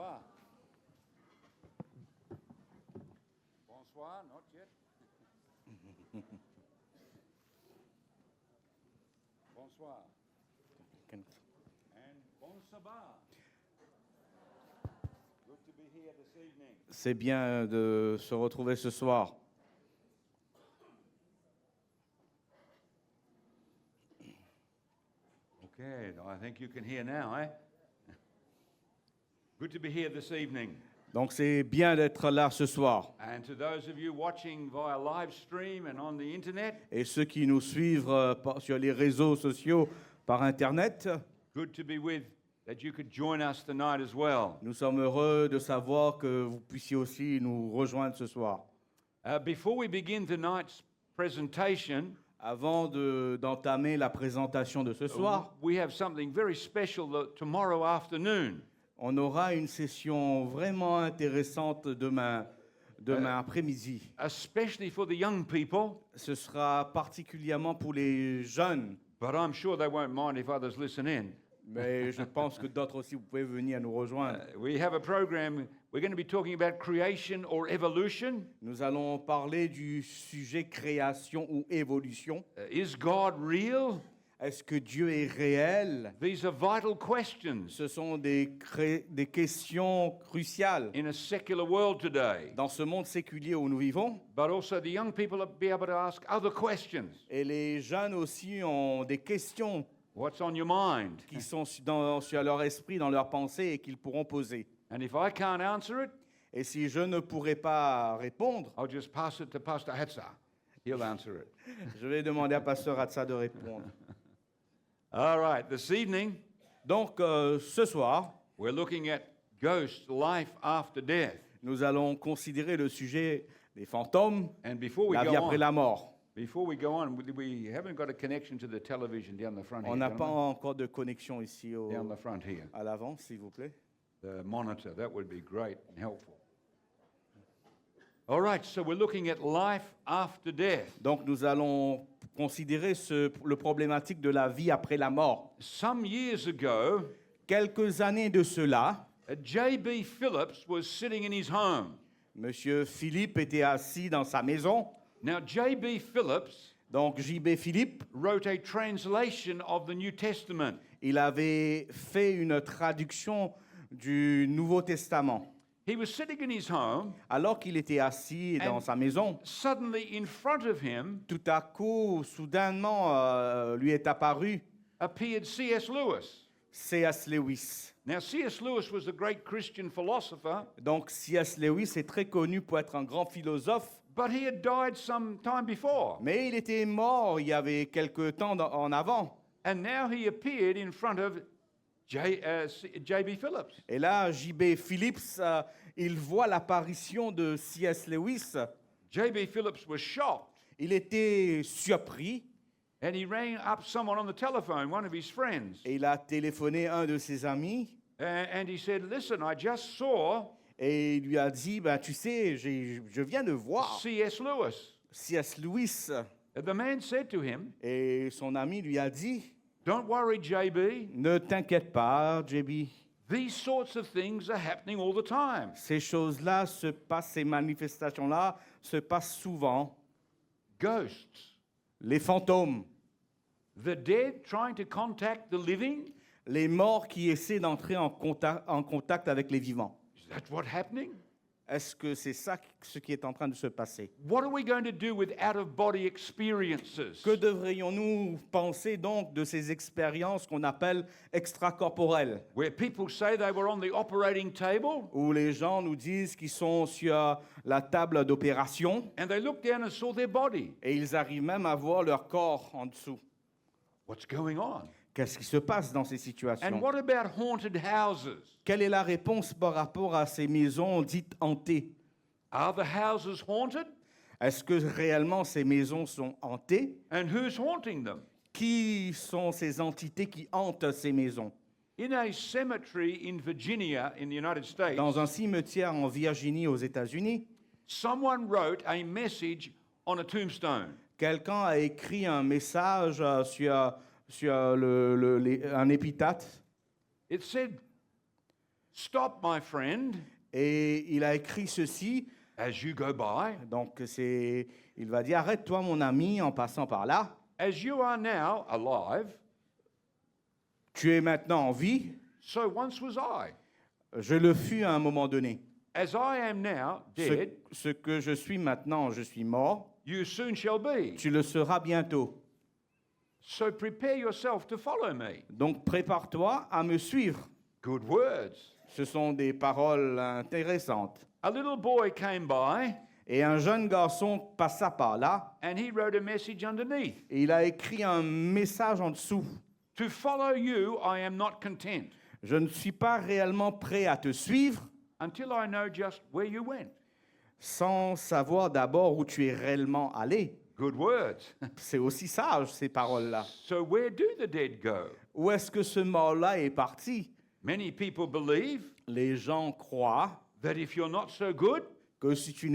Bonsoir. Bonsoir, not yet. Bonsoir. And bon sabbat. Good to be here this evening. C'est bien de se retrouver ce soir. Okay, I think you can hear now, eh? Good to be here this evening. Donc c'est bien d'être là ce soir. And to those of you watching via live stream and on the internet, Et ceux qui nous suivent sur les réseaux sociaux par Internet, good to be with, that you could join us tonight as well. nous sommes heureux de savoir que vous puissiez aussi nous rejoindre ce soir. Before we begin tonight's presentation, Avant d'entamer la présentation de ce soir, we have something very special tomorrow afternoon. on aura une session vraiment intéressante demain après-midi. Especially for the young people, Ce sera particulièrement pour les jeunes, but I'm sure they won't mind if others listen in. mais je pense que d'autres aussi, vous pouvez venir nous rejoindre. We have a program, we're going to be talking about creation or evolution. Nous allons parler du sujet création ou évolution. Is God real? Est-ce que Dieu est réel? These are vital questions Ce sont des questions cruciales in a secular world today. dans ce monde séculier où nous vivons. But also the young people will be able to ask other questions. Et les jeunes aussi ont des questions What's on your mind? qui sont sur leur esprit, dans leur pensée et qu'ils pourront poser. And if I can't answer it, Et si je ne pourrais pas répondre, I'll just pass it to Pastor Hatza. He'll answer it. je vais demander à Pasteur Hatza de répondre. All right, this evening, Donc, ce soir, we're looking at ghosts, life after death. nous allons considérer le sujet des fantômes, And before we la vie go après on, la mort. we haven't got a connection to the television down the front On here. n'a pas gentlemen. encore de connexion ici Down the front here. à l'avant, s'il vous plaît. The monitor, that would be great and helpful. All right, so we're looking at life after death. Donc, nous allons considérer le problématique de la vie après la mort. Some years ago, Quelques années de cela, J.B. Phillips was sitting in his home. Monsieur Philippe était assis dans sa maison. Now, J.B. Phillips Donc, J.B. Philippe, wrote a translation of the New Testament. il avait fait une traduction du Nouveau Testament. He was sitting in his home. Alors qu'il était assis dans sa maison, Suddenly, in front of him, tout à coup, soudainement, lui est apparu appeared C.S. Lewis. C.S. Lewis. Now, C.S. Lewis was a great Christian philosopher, Donc, C.S. Lewis est très connu pour être un grand philosophe, but he had died some time before. mais il était mort il y avait quelque temps en avant. And now he appeared in front of J.B. Phillips. Et là, J.B. Phillips, il voit l'apparition de C.S. Lewis. J.B. Phillips was shocked, Il était surpris and he rang up someone on the telephone, one of his friends, et il a téléphoné à un de ses amis and he said, "Listen, I just saw et il lui a dit, ben, tu sais, je viens de voir C.S. Lewis." C.S. Lewis. And the man said to him, Et son ami lui a dit, "Don't worry, J.B. ne t'inquiète pas, JB. These sorts of things are happening all the time. Ces choses-là se passent, ces manifestations-là se passent souvent. Ghosts, Les fantômes, the dead trying to contact the living. les morts qui essaient d'entrer en contact avec les vivants. Is that what's happening? Est-ce que c'est ça ce qui est en train de se passer? What are we going to do with out-of-body experiences? Que devrions-nous penser donc de ces expériences qu'on appelle extracorporelles, Where people say they were on the operating table où les gens nous disent qu'ils sont sur la table d'opération and they looked down and saw their body. et ils arrivent même à voir leur corps en dessous. What's going on? Qu'est-ce qui se passe dans ces And situations? what about haunted houses? Quelle est la réponse par rapport à ces maisons dites hantées? Are the houses haunted? Est-ce que réellement ces maisons sont hantées? And who's haunting them? Qui sont ces entités qui hantent ces maisons? In a cemetery in Virginia, in the United States, Dans un cimetière en Virginie aux États-Unis, someone wrote a message on a tombstone. quelqu'un a écrit un message sur un épitaphe. It said, Stop, my friend, Et il a écrit ceci. as you go by. Donc, il va dire, arrête-toi mon ami en passant par là. As you are now alive, Tu es maintenant en vie. so once was I. Je le fus à un moment donné. As I am now dead, Ce que je suis maintenant, je suis mort. you soon shall be. Tu le seras bientôt. So prepare yourself to follow me. Donc, prépare-toi à me suivre. Good words. Ce sont des paroles intéressantes. A little boy came by Et un jeune garçon passa par là and he wrote a message underneath. et il a écrit un message en dessous. To follow you, I am not content Je ne suis pas réellement prêt à te suivre until I know just where you went. sans savoir d'abord où tu es réellement allé. Good words. C'est aussi sage, ces paroles-là. So where do the dead go? Où est-ce que ce mort-là est parti? Many people believe Les gens croient that if you're not so good, que si tu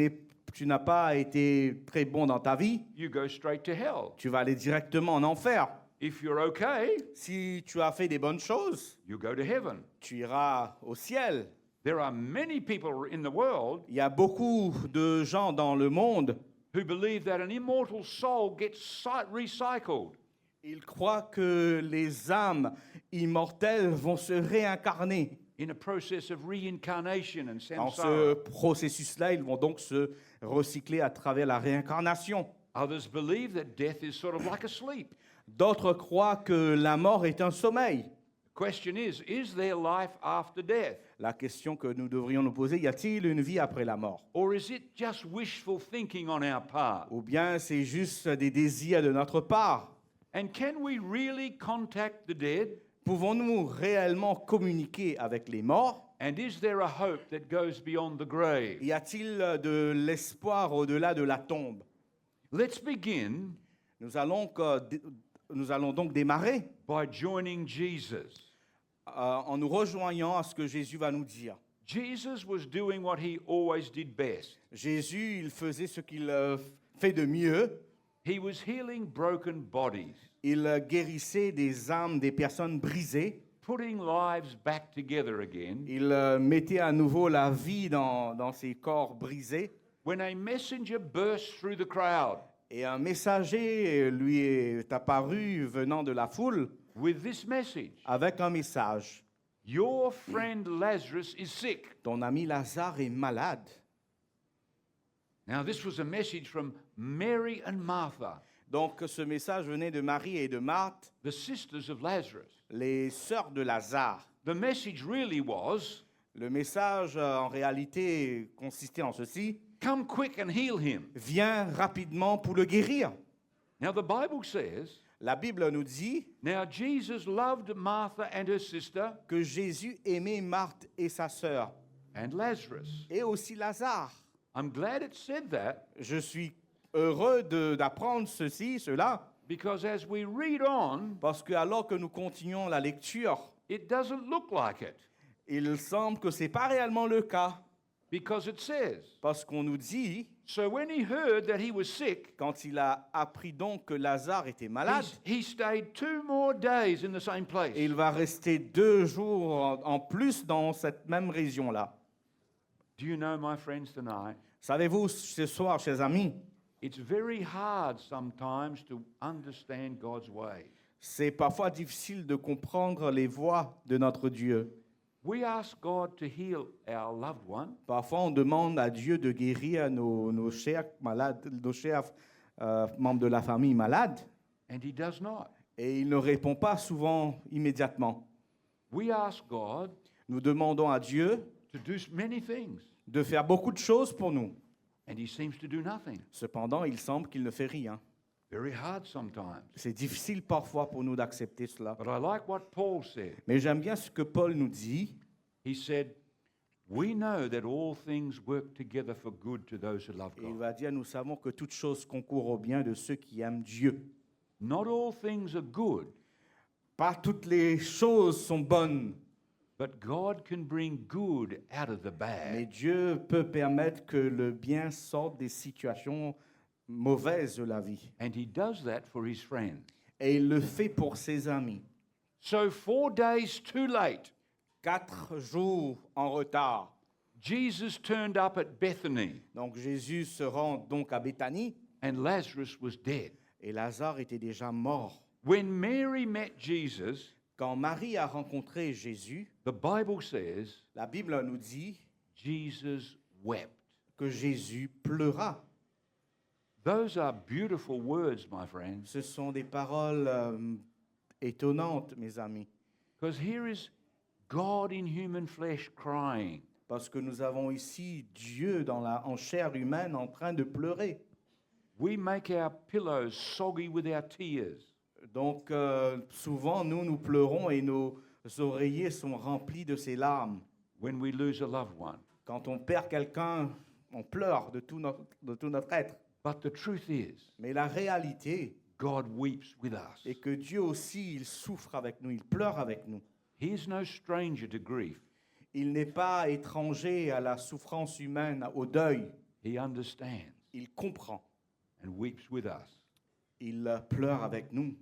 n'as pas été très bon dans ta vie, you go straight to hell. tu vas aller directement en enfer. If you're okay, Si tu as fait des bonnes choses, you go to heaven. tu iras au ciel. There are many people in the world Il y a beaucoup de gens dans le monde, who believe that an immortal soul gets recycled. ils croient que les âmes immortelles vont se réincarner. In a process of reincarnation and Dans ce samsara. processus-là, ils vont donc se recycler à travers la réincarnation. Others believe that death is sort of like a sleep. D'autres croient que la mort est un sommeil. The question is there life after death? La question que nous devrions nous poser, y a-t-il une vie après la mort? Or is it just wishful thinking on our part? Ou bien c'est juste des désirs de notre part? And can we really contact the dead? Pouvons-nous réellement communiquer avec les morts? And is there a hope that goes beyond the grave? Y a-t-il de l'espoir au-delà de la tombe? Let's begin Nous allons donc démarrer by joining Jesus. en nous rejoignant à ce que Jésus va nous dire. Jesus was doing what he always did best. Jésus, il faisait ce qu'il fait de mieux. He was healing broken bodies, Il guérissait des âmes des personnes brisées. putting lives back together again. Il mettait à nouveau la vie dans ces corps brisés. When a messenger burst through the crowd Et un messager lui est apparu venant de la foule with this message, avec un message. your friend Lazarus is sick. Ton ami Lazare est malade. Now, this was a message from Mary and Martha, Donc ce message venait de Marie et de Marthe, the sisters of Lazarus. les sœurs de Lazare. The message really was, Le message en réalité consistait en ceci: come quick and heal him. viens rapidement pour le guérir. Now, the Bible says, La Bible nous dit now Jesus loved Martha and her sister que Jésus aimait Marthe et sa sœur, and Lazarus. et aussi Lazare. I'm glad it said that Je suis heureux d'apprendre cela, because as we read on, parce que alors que nous continuons la lecture, it doesn't look like it il semble que ce n'est pas réellement le cas, because it says, parce qu'on nous dit, so when he heard that he was sick, quand il a appris donc que Lazare était malade, he stayed 2 more days in the same place. et il va rester 2 jours en plus dans cette même région-là. Do you know, my friends, tonight, Savez-vous, ce soir, chers amis, it's very hard sometimes to understand God's way. c'est parfois difficile de comprendre les voies de notre Dieu. We ask God to heal our loved one, Parfois, on demande à Dieu de guérir nos chers malades, nos chers membres de la famille malades, and he does not. et il ne répond pas souvent immédiatement. We ask God Nous demandons à Dieu to do many things, de faire beaucoup de choses pour nous. and he seems to do nothing. Cependant, il semble qu'il ne fait rien. Very hard sometimes. C'est difficile parfois pour nous d'accepter cela. But I like what Paul said. Mais j'aime bien ce que Paul nous dit. He said, we know that all things work together for good to those who love Et il God. va dire, nous savons que toutes choses concourent au bien de ceux qui aiment Dieu. Not all things are good, Pas toutes les choses sont bonnes, but God can bring good out of the mais bad. Dieu peut permettre que le bien sorte des situations mauvaises de la vie. And he does that for his friends. Et il le fait pour ses amis. So 4 days too late, 4 jours en retard. Jesus turned up at Bethany, Donc Jésus se rend donc à Béthanie and Lazarus was dead. et Lazare était déjà mort. When Mary met Jesus, Quand Marie a rencontré Jésus, the Bible says la Bible nous dit Jesus wept. que Jésus pleura. Those are beautiful words, my friends, Ce sont des paroles étonnantes, mes amis, because here is God in human flesh crying. parce que nous avons ici Dieu en chair humaine en train de pleurer. We make our pillows soggy with our tears. Donc souvent, nous pleurons et nos oreillers sont remplis de ces larmes. When we lose a loved one. Quand on perd quelqu'un, on pleure de tout notre être. But the truth is, Mais la réalité God weeps with us. est que Dieu aussi, il souffre avec nous, il pleure avec nous. He is no stranger to grief. Il n'est pas étranger à la souffrance humaine, au deuil. He understands Il comprend. and weeps with us. Il pleure avec nous.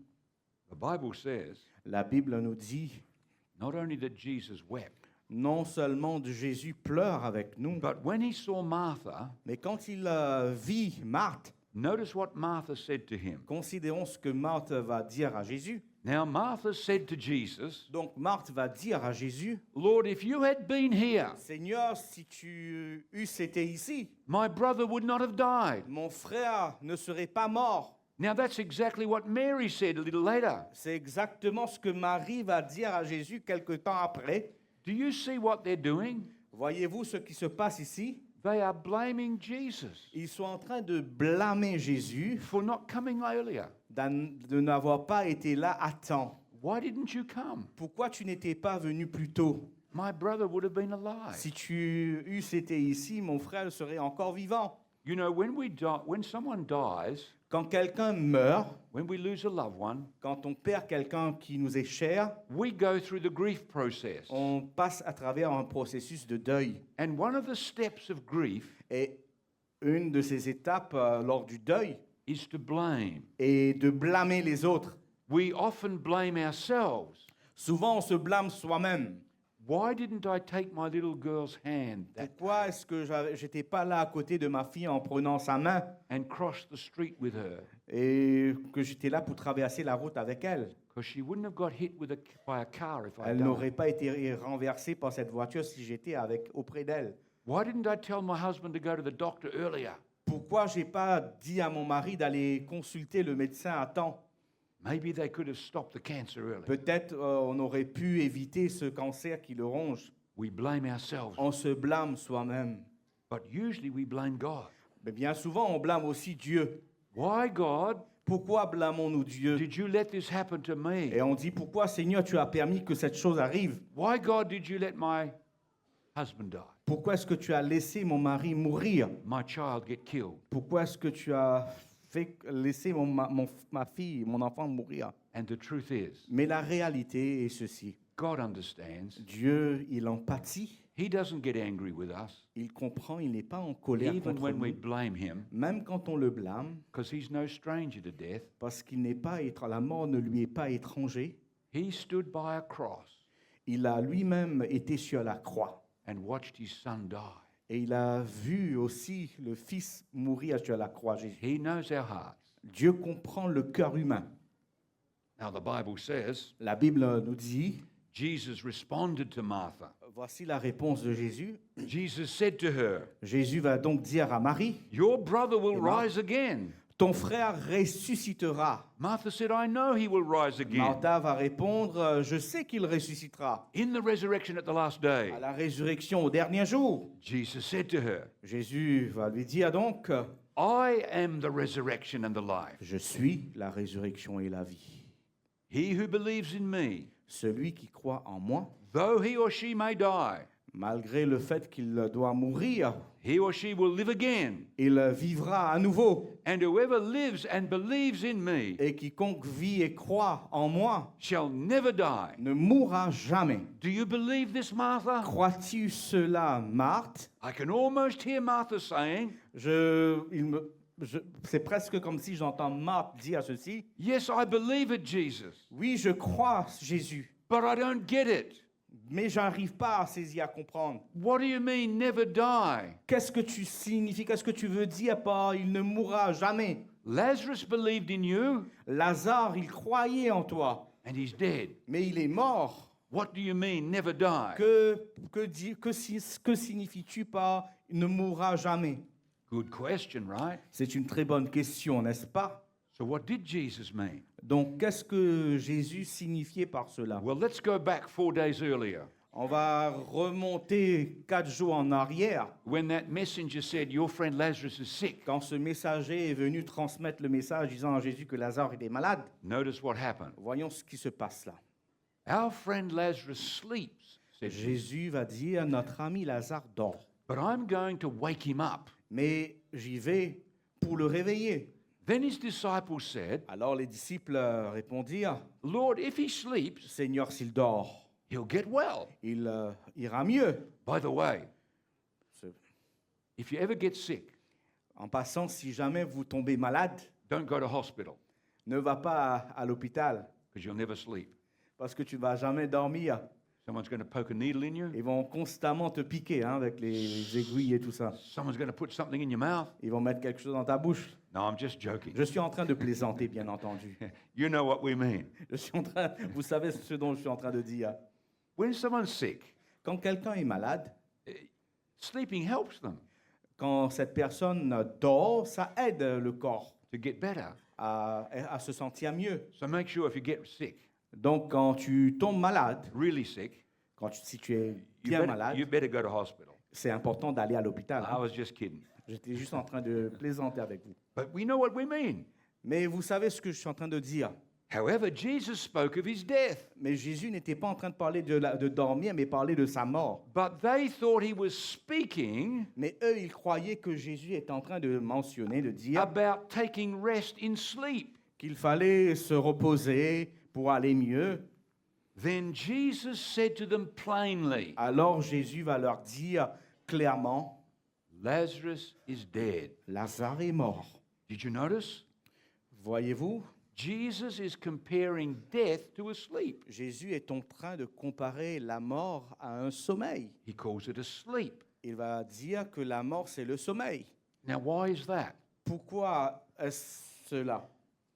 The Bible says La Bible nous dit, not only that Jesus wept, non seulement Jésus pleure avec nous, but when he saw Martha, mais quand il vit Marthe, notice what Martha said to him. considérons ce que Marthe va dire à Jésus. Now, Martha said to Jesus, Donc Marthe va dire à Jésus, Lord, if you had been here, Seigneur, si tu eusses été ici, my brother would not have died. mon frère ne serait pas mort. Now, that's exactly what Mary said a little later. C'est exactement ce que Marie va dire à Jésus quelque temps après. Do you see what they're doing? Voyez-vous ce qui se passe ici? They are blaming Jesus Ils sont en train de blâmer Jésus for not coming earlier. de n'avoir pas été là à temps. Why didn't you come? Pourquoi tu n'étais pas venu plus tôt? My brother would have been alive. Si tu eusses été ici, mon frère serait encore vivant. You know, when someone dies, Quand quelqu'un meurt, when we lose a loved one, quand on perd quelqu'un qui nous est cher, we go through the grief process. on passe à travers un processus de deuil. And one of the steps of grief Et une de ces étapes lors du deuil is to blame. est de blâmer les autres. We often blame ourselves. Souvent, on se blâme soi-même. Why didn't I take my little girl's hand Pourquoi est-ce que j'étais pas là à côté de ma fille en prenant sa main and cross the street with her? et que j'étais là pour traverser la route avec elle? Because she wouldn't have got hit by a car if I Elle died. n'aurait pas été renversée par cette voiture si j'étais auprès d'elle. Why didn't I tell my husband to go to the doctor earlier? Pourquoi j'ai pas dit à mon mari d'aller consulter le médecin à temps? Maybe they could have stopped the cancer early. Peut-être on aurait pu éviter ce cancer qui le ronge. We blame ourselves, On se blâme soi-même. but usually we blame God. Mais bien souvent, on blâme aussi Dieu. Why, God, Pourquoi blâmons-nous Dieu? did you let this happen to me? Et on dit, pourquoi Seigneur, tu as permis que cette chose arrive? Why, God, did you let my husband die? Pourquoi est-ce que tu as laissé mon mari mourir? My child get killed? Pourquoi est-ce que tu as laissé ma fille, mon enfant mourir? And the truth is, Mais la réalité est ceci. God understands. Dieu, il empathie, He doesn't get angry with us, il comprend, il n'est pas en colère even contre when we nous. blame him, Même quand on le blâme, because he's no stranger to death. parce qu'il n'est pas la mort ne lui est pas étranger. He stood by a cross Il a lui-même été sur la croix and watched his son die. et il a vu aussi le Fils mourir sur la croix. Jésus. He knows our hearts. Dieu comprend le cœur humain. Now, the Bible says La Bible nous dit, Jesus responded to Martha. voici la réponse de Jésus. Jesus said to her, Jésus va donc dire à Marie, Your brother will Martha- rise again. ton frère ressuscitera. Martha said, I know he will rise again Martha va répondre, je sais qu'il ressuscitera in the resurrection at the last day. à la résurrection au dernier jour. Jesus said to her, Jésus va lui dire donc, I am the resurrection and the life. je suis la résurrection et la vie. He who believes in me, Celui qui croit en moi, though he or she may die, malgré le fait qu'il doit mourir, he or she will live again. il vivra à nouveau. And whoever lives and believes in me Et quiconque vit et croit en moi shall never die. ne mourra jamais. Do you believe this, Martha? Crois-tu cela, Marthe? I can almost hear Martha saying, C'est presque comme si j'entends Marthe dire ceci. Yes, I believe it, Jesus, Oui, je crois, Jésus, but I don't get it. Mais j'arrive pas à saisir, à comprendre. What do you mean, never die? Qu'est-ce que tu signifies? Qu'est-ce que tu veux dire par il ne mourra jamais? Lazarus believed in you, Lazare, il croyait en toi, and he's dead. mais il est mort. What do you mean, never die? Que signifies-tu par il ne mourra jamais? Good question, right? C'est une très bonne question, n'est-ce pas? So what did Jesus mean? Donc, qu'est-ce que Jésus signifiait par cela? Well, let's go back 4 days earlier On va remonter 4 jours en arrière, when that messenger said, your friend Lazarus is sick. quand ce messager est venu transmettre le message disant à Jésus que Lazare était malade. Notice what happened. Voyons ce qui se passe là. Our friend Lazarus sleeps, said Jesus, Jésus va dire, notre ami Lazare dort, but I'm going to wake him up. mais j'y vais pour le réveiller. Then his disciples said, Alors les disciples répondirent, Lord, if he sleeps, Seigneur, s'il dort, he'll get well. il ira mieux. By the way, Ce- if you ever get sick, En passant, si jamais vous tombez malade, don't go to hospital ne va pas à l'hôpital because you'll never sleep. parce que tu ne vas jamais dormir. Someone's going to poke a needle in you. Ils vont constamment te piquer avec les aiguilles et tout ça. Someone's going to put something in your mouth. Ils vont mettre quelque chose dans ta bouche. No, I'm just joking. Je suis en train de plaisanter, bien entendu. You know what we mean. Je suis en train, vous savez ce dont je suis en train de dire. When someone's sick, Quand quelqu'un est malade, sleeping helps them quand cette personne dort, ça aide le corps to get better. à se sentir mieux. So make sure if you get sick, Donc, quand tu tombes malade, really sick, si tu es you bien malade, better go to hospital. c'est important d'aller à l'hôpital. I was just kidding. J'étais juste en train de plaisanter avec vous. But we know what we mean. Mais vous savez ce que je suis en train de dire. However, Jesus spoke of his death, Mais Jésus n'était pas en train de parler de dormir, mais parler de sa mort. but they thought he was speaking Mais eux, ils croyaient que Jésus était en train de mentionner, de dire about taking rest in sleep. qu'il fallait se reposer pour aller mieux. Then Jesus said to them plainly, Alors Jésus va leur dire clairement, Lazarus is dead. Lazare est mort. Did you notice? Voyez-vous, Jesus is comparing death to a sleep. Jésus est en train de comparer la mort à un sommeil. He calls it a sleep. Il va dire que la mort, c'est le sommeil. Now, why is that? Pourquoi est-ce cela?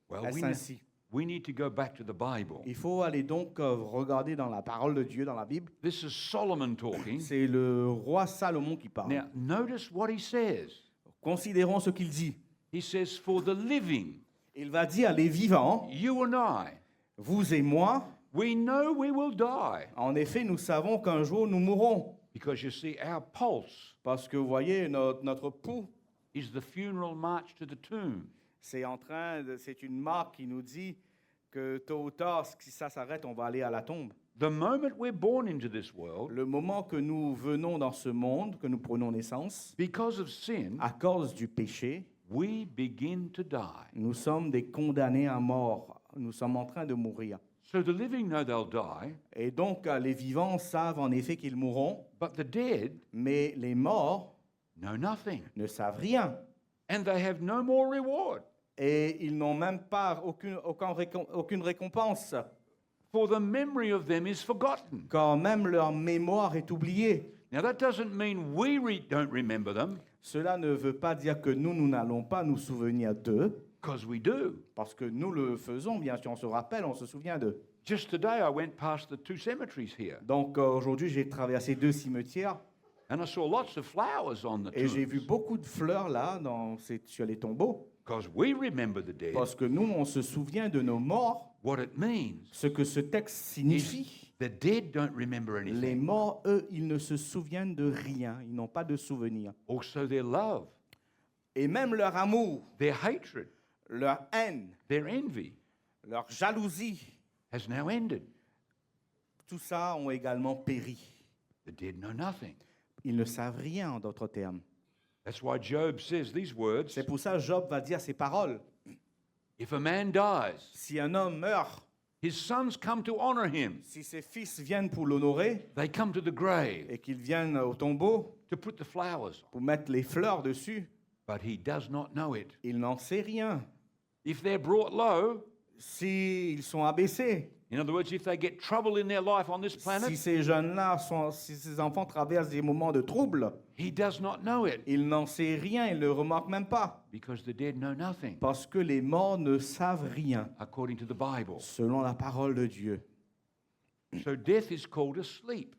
Well, Est-ce ainsi? we need to go back to the Bible. Il faut aller donc regarder dans la parole de Dieu, dans la Bible. This is Solomon talking. C'est le roi Salomon qui parle. Now, notice what he says. Considérons ce qu'il dit. He says, for the living, Il va dire, les vivants, you and I, vous et moi, we know we will die. en effet, nous savons qu'un jour nous mourrons. Because you see, our pulse Parce que vous voyez, notre pouls, is the funeral march to the tomb. c'est une marque qui nous dit que tôt ou tard, si ça s'arrête, on va aller à la tombe. The moment we're born into this world, Le moment que nous venons dans ce monde, que nous prenons naissance, because of sin, à cause du péché, we begin to die. nous sommes des condamnés à mort. Nous sommes en train de mourir. So the living know they'll die, Et donc, les vivants savent en effet qu'ils mourront, but the dead mais les morts know nothing. ne savent rien. And they have no more reward. Et ils n'ont même pas aucune récompense, For the memory of them is forgotten. quand même leur mémoire est oubliée. Now that doesn't mean we don't remember them, Cela ne veut pas dire que nous n'allons pas nous souvenir d'eux, because we do. parce que nous le faisons, bien sûr, on se rappelle, on se souvient d'eux. Just today I went past the 2 cemeteries here, Donc aujourd'hui, j'ai traversé 2 cimetières and I saw lots of flowers on the et j'ai vu tombs. beaucoup de fleurs là, sur les tombeaux, Because we remember the dead. parce que nous, on se souvient de nos morts. What it means Ce que ce texte is signifie, the dead don't remember les anything. morts, eux, ils ne se souviennent de rien, ils n'ont pas de souvenirs. Also their love, Et même leur amour, their hatred, leur haine, their envy leur jalousie, has now ended. tout ça ont également péri. The dead know nothing. Ils ne savent rien, en d'autres termes. That's why Job says these words, C'est pour ça que Job va dire ces paroles. if a man dies, Si un homme meurt, his sons come to honor him. si ses fils viennent pour l'honorer They come to the grave et qu'ils viennent au tombeau to put the flowers on. pour mettre les fleurs dessus, But he does not know it. il n'en sait rien. If they're brought low, S'ils sont abaissés, In other words, if they get trouble in their life on this Si planet, ces jeunes-là, si ces enfants traversent des moments de trouble, he does not know it ils n'en savent rien, ils ne le remarquent même pas. because the dead know nothing, Parce que les morts ne savent rien, according to the Bible. selon la parole de Dieu. So death is called asleep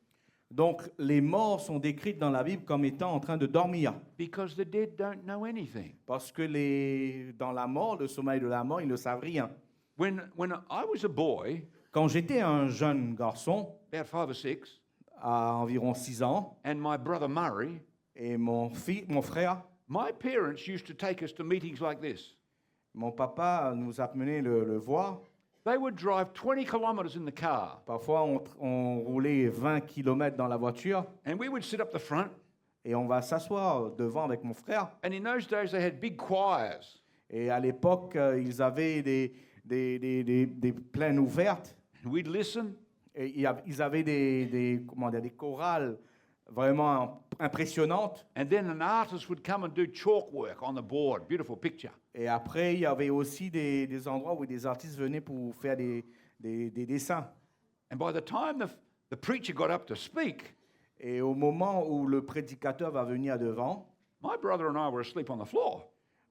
Donc, les morts sont décrites dans la Bible comme étant en train de dormir. because the dead don't know anything. Parce que dans la mort, le sommeil de la mort, ils ne savent rien. When I was a boy, Quand j'étais un jeune garçon, about 5 or 6, à environ 6 ans, and my brother Murray, et mon frère, my parents used to take us to meetings like this. mon papa nous amenait le voir. They would drive 20 kilometers in the car, Parfois, on roulait 20 km dans la voiture and we would sit up the front. et on va s'asseoir devant avec mon frère. And in those days, they had big choirs. Et à l'époque, ils avaient des plaines ouvertes. And we'd listen, Et ils avaient des chorales vraiment impressionnantes. and then an artist would come and do chalk work on the board. Beautiful picture. Et après, il y avait aussi des endroits où des artistes venaient pour faire des dessins. And by the time the preacher got up to speak, Et au moment où le prédicateur va venir devant, my brother and I were asleep on the floor.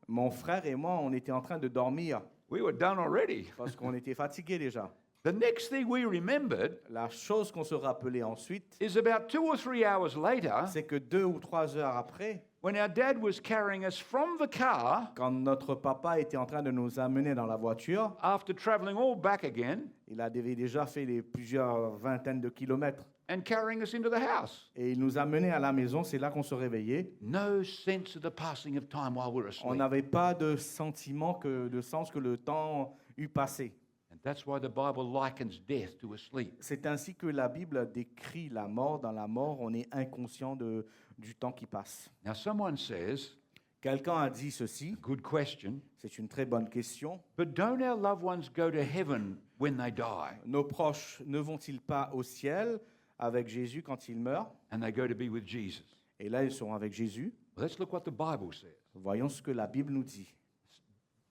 mon frère et moi, on était en train de dormir We were done already. parce qu'on était fatigués déjà. The next thing we remembered La chose qu'on se rappelait ensuite, is about 2 or 3 hours later, c'est que 2 ou 3 heures après, when our dad was carrying us from the car quand notre papa était en train de nous amener dans la voiture, after traveling all back again il avait déjà fait plusieurs vingtaines de kilomètres and carrying us into the house. et il nous amenait à la maison. C'est là qu'on se réveillait. No sense of the passing of time while we're On asleep. n'avait pas de sentiment, de sens que le temps eût passé. And that's why the Bible likens death to a sleep. C'est ainsi que la Bible décrit la mort. Dans la mort, on est inconscient du temps qui passe. Now, someone says, Quelqu'un a dit ceci, good question, c'est une très bonne question. but don't our loved ones go to heaven when they die Nos proches ne vont-ils pas au ciel avec Jésus quand ils meurent? and they go to be with Jesus? Et là, ils seront avec Jésus. Well, let's look what the Bible says. Voyons ce que la Bible nous dit.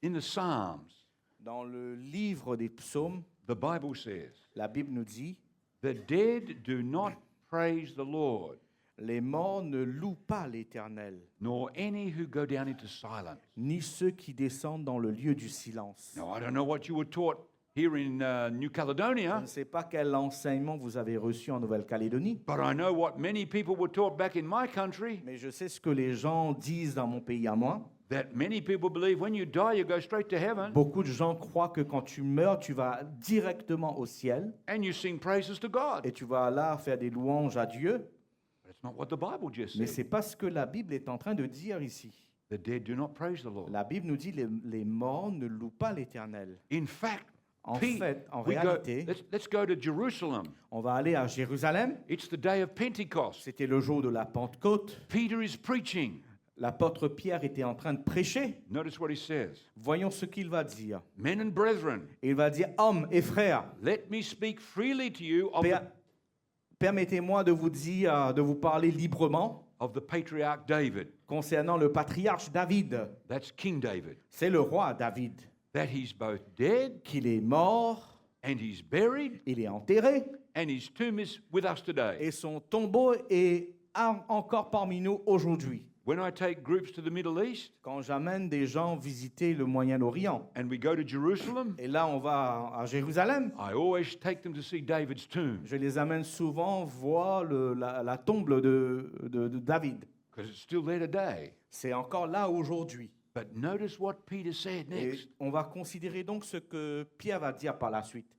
In the Psalms, Dans le livre des psaumes, the Bible says, la Bible nous dit, the dead do not praise the Lord, les morts ne louent pas l'Éternel, nor any who go down into silence. ni ceux qui descendent dans le lieu du silence. Now, I don't know what you were taught here in New Je Caledonia, ne sais pas quel enseignement vous avez reçu en Nouvelle-Calédonie, but I know what many people were taught back in my country, mais je sais ce que les gens disent dans mon pays à moi. that many people believe when you die, you go straight to heaven Beaucoup de gens croient que quand tu meurs, tu vas directement au ciel and you sing praises to God. et tu vas là faire des louanges à Dieu. But it's not what the Bible just Mais said. c'est pas ce que la Bible est en train de dire ici. The dead do not praise the Lord. La Bible nous dit les morts ne louent pas l'Éternel. In fact, En Pete, fait, en we go, réalité, let's go to Jerusalem. on va aller à Jérusalem. It's the day of Pentecost. C'était le jour de la Pentecôte. Peter is preaching. L'apôtre Pierre était en train de prêcher. Notice what he says. Voyons ce qu'il va dire. Men and brethren, Il va dire, hommes et frères, let me speak freely to you of permettez-moi de vous dire, de vous parler librement the patriarch David. concernant le patriarche David. That's King David. C'est le roi David, That he's both dead qu'il est mort, and he's buried il est enterré, and his tomb is with us today. et son tombeau est encore parmi nous aujourd'hui. When I take groups to the Middle East Quand j'amène des gens visiter le Moyen-Orient, and we go to Jerusalem, et là on va à Jérusalem, I always take them to see David's tomb je les amène souvent voir la tombe de David. because it's still there today. C'est encore là aujourd'hui. But notice what Peter said Et next. on va considérer donc ce que Pierre va dire par la suite.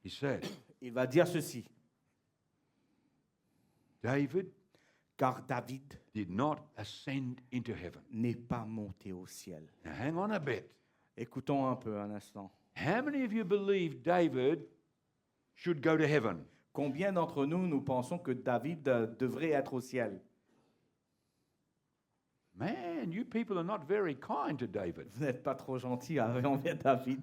He said, Il va dire ceci. David Car David did not ascend into heaven. n'est pas monté au ciel. Now hang on a bit. Écoutons un peu un instant. How many of you believe David should go to heaven? Combien d'entre nous, nous pensons que David devrait être au ciel? Man, you people are not very kind to David. Vous n'êtes pas trop gentil envers David.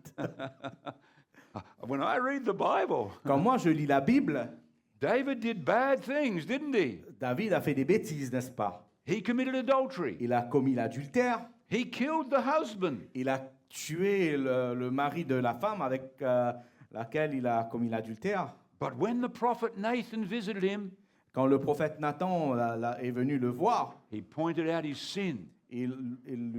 When I read the Bible, Quand moi je lis la Bible, David did bad things, didn't he? David a fait des bêtises, n'est-ce pas? He committed adultery. Il a commis l'adultère, He killed the husband. il a tué le mari de la femme avec laquelle il a commis l'adultère. But when the prophet Nathan visited him, Quand le prophète Nathan est venu le voir, he pointed out his sin. il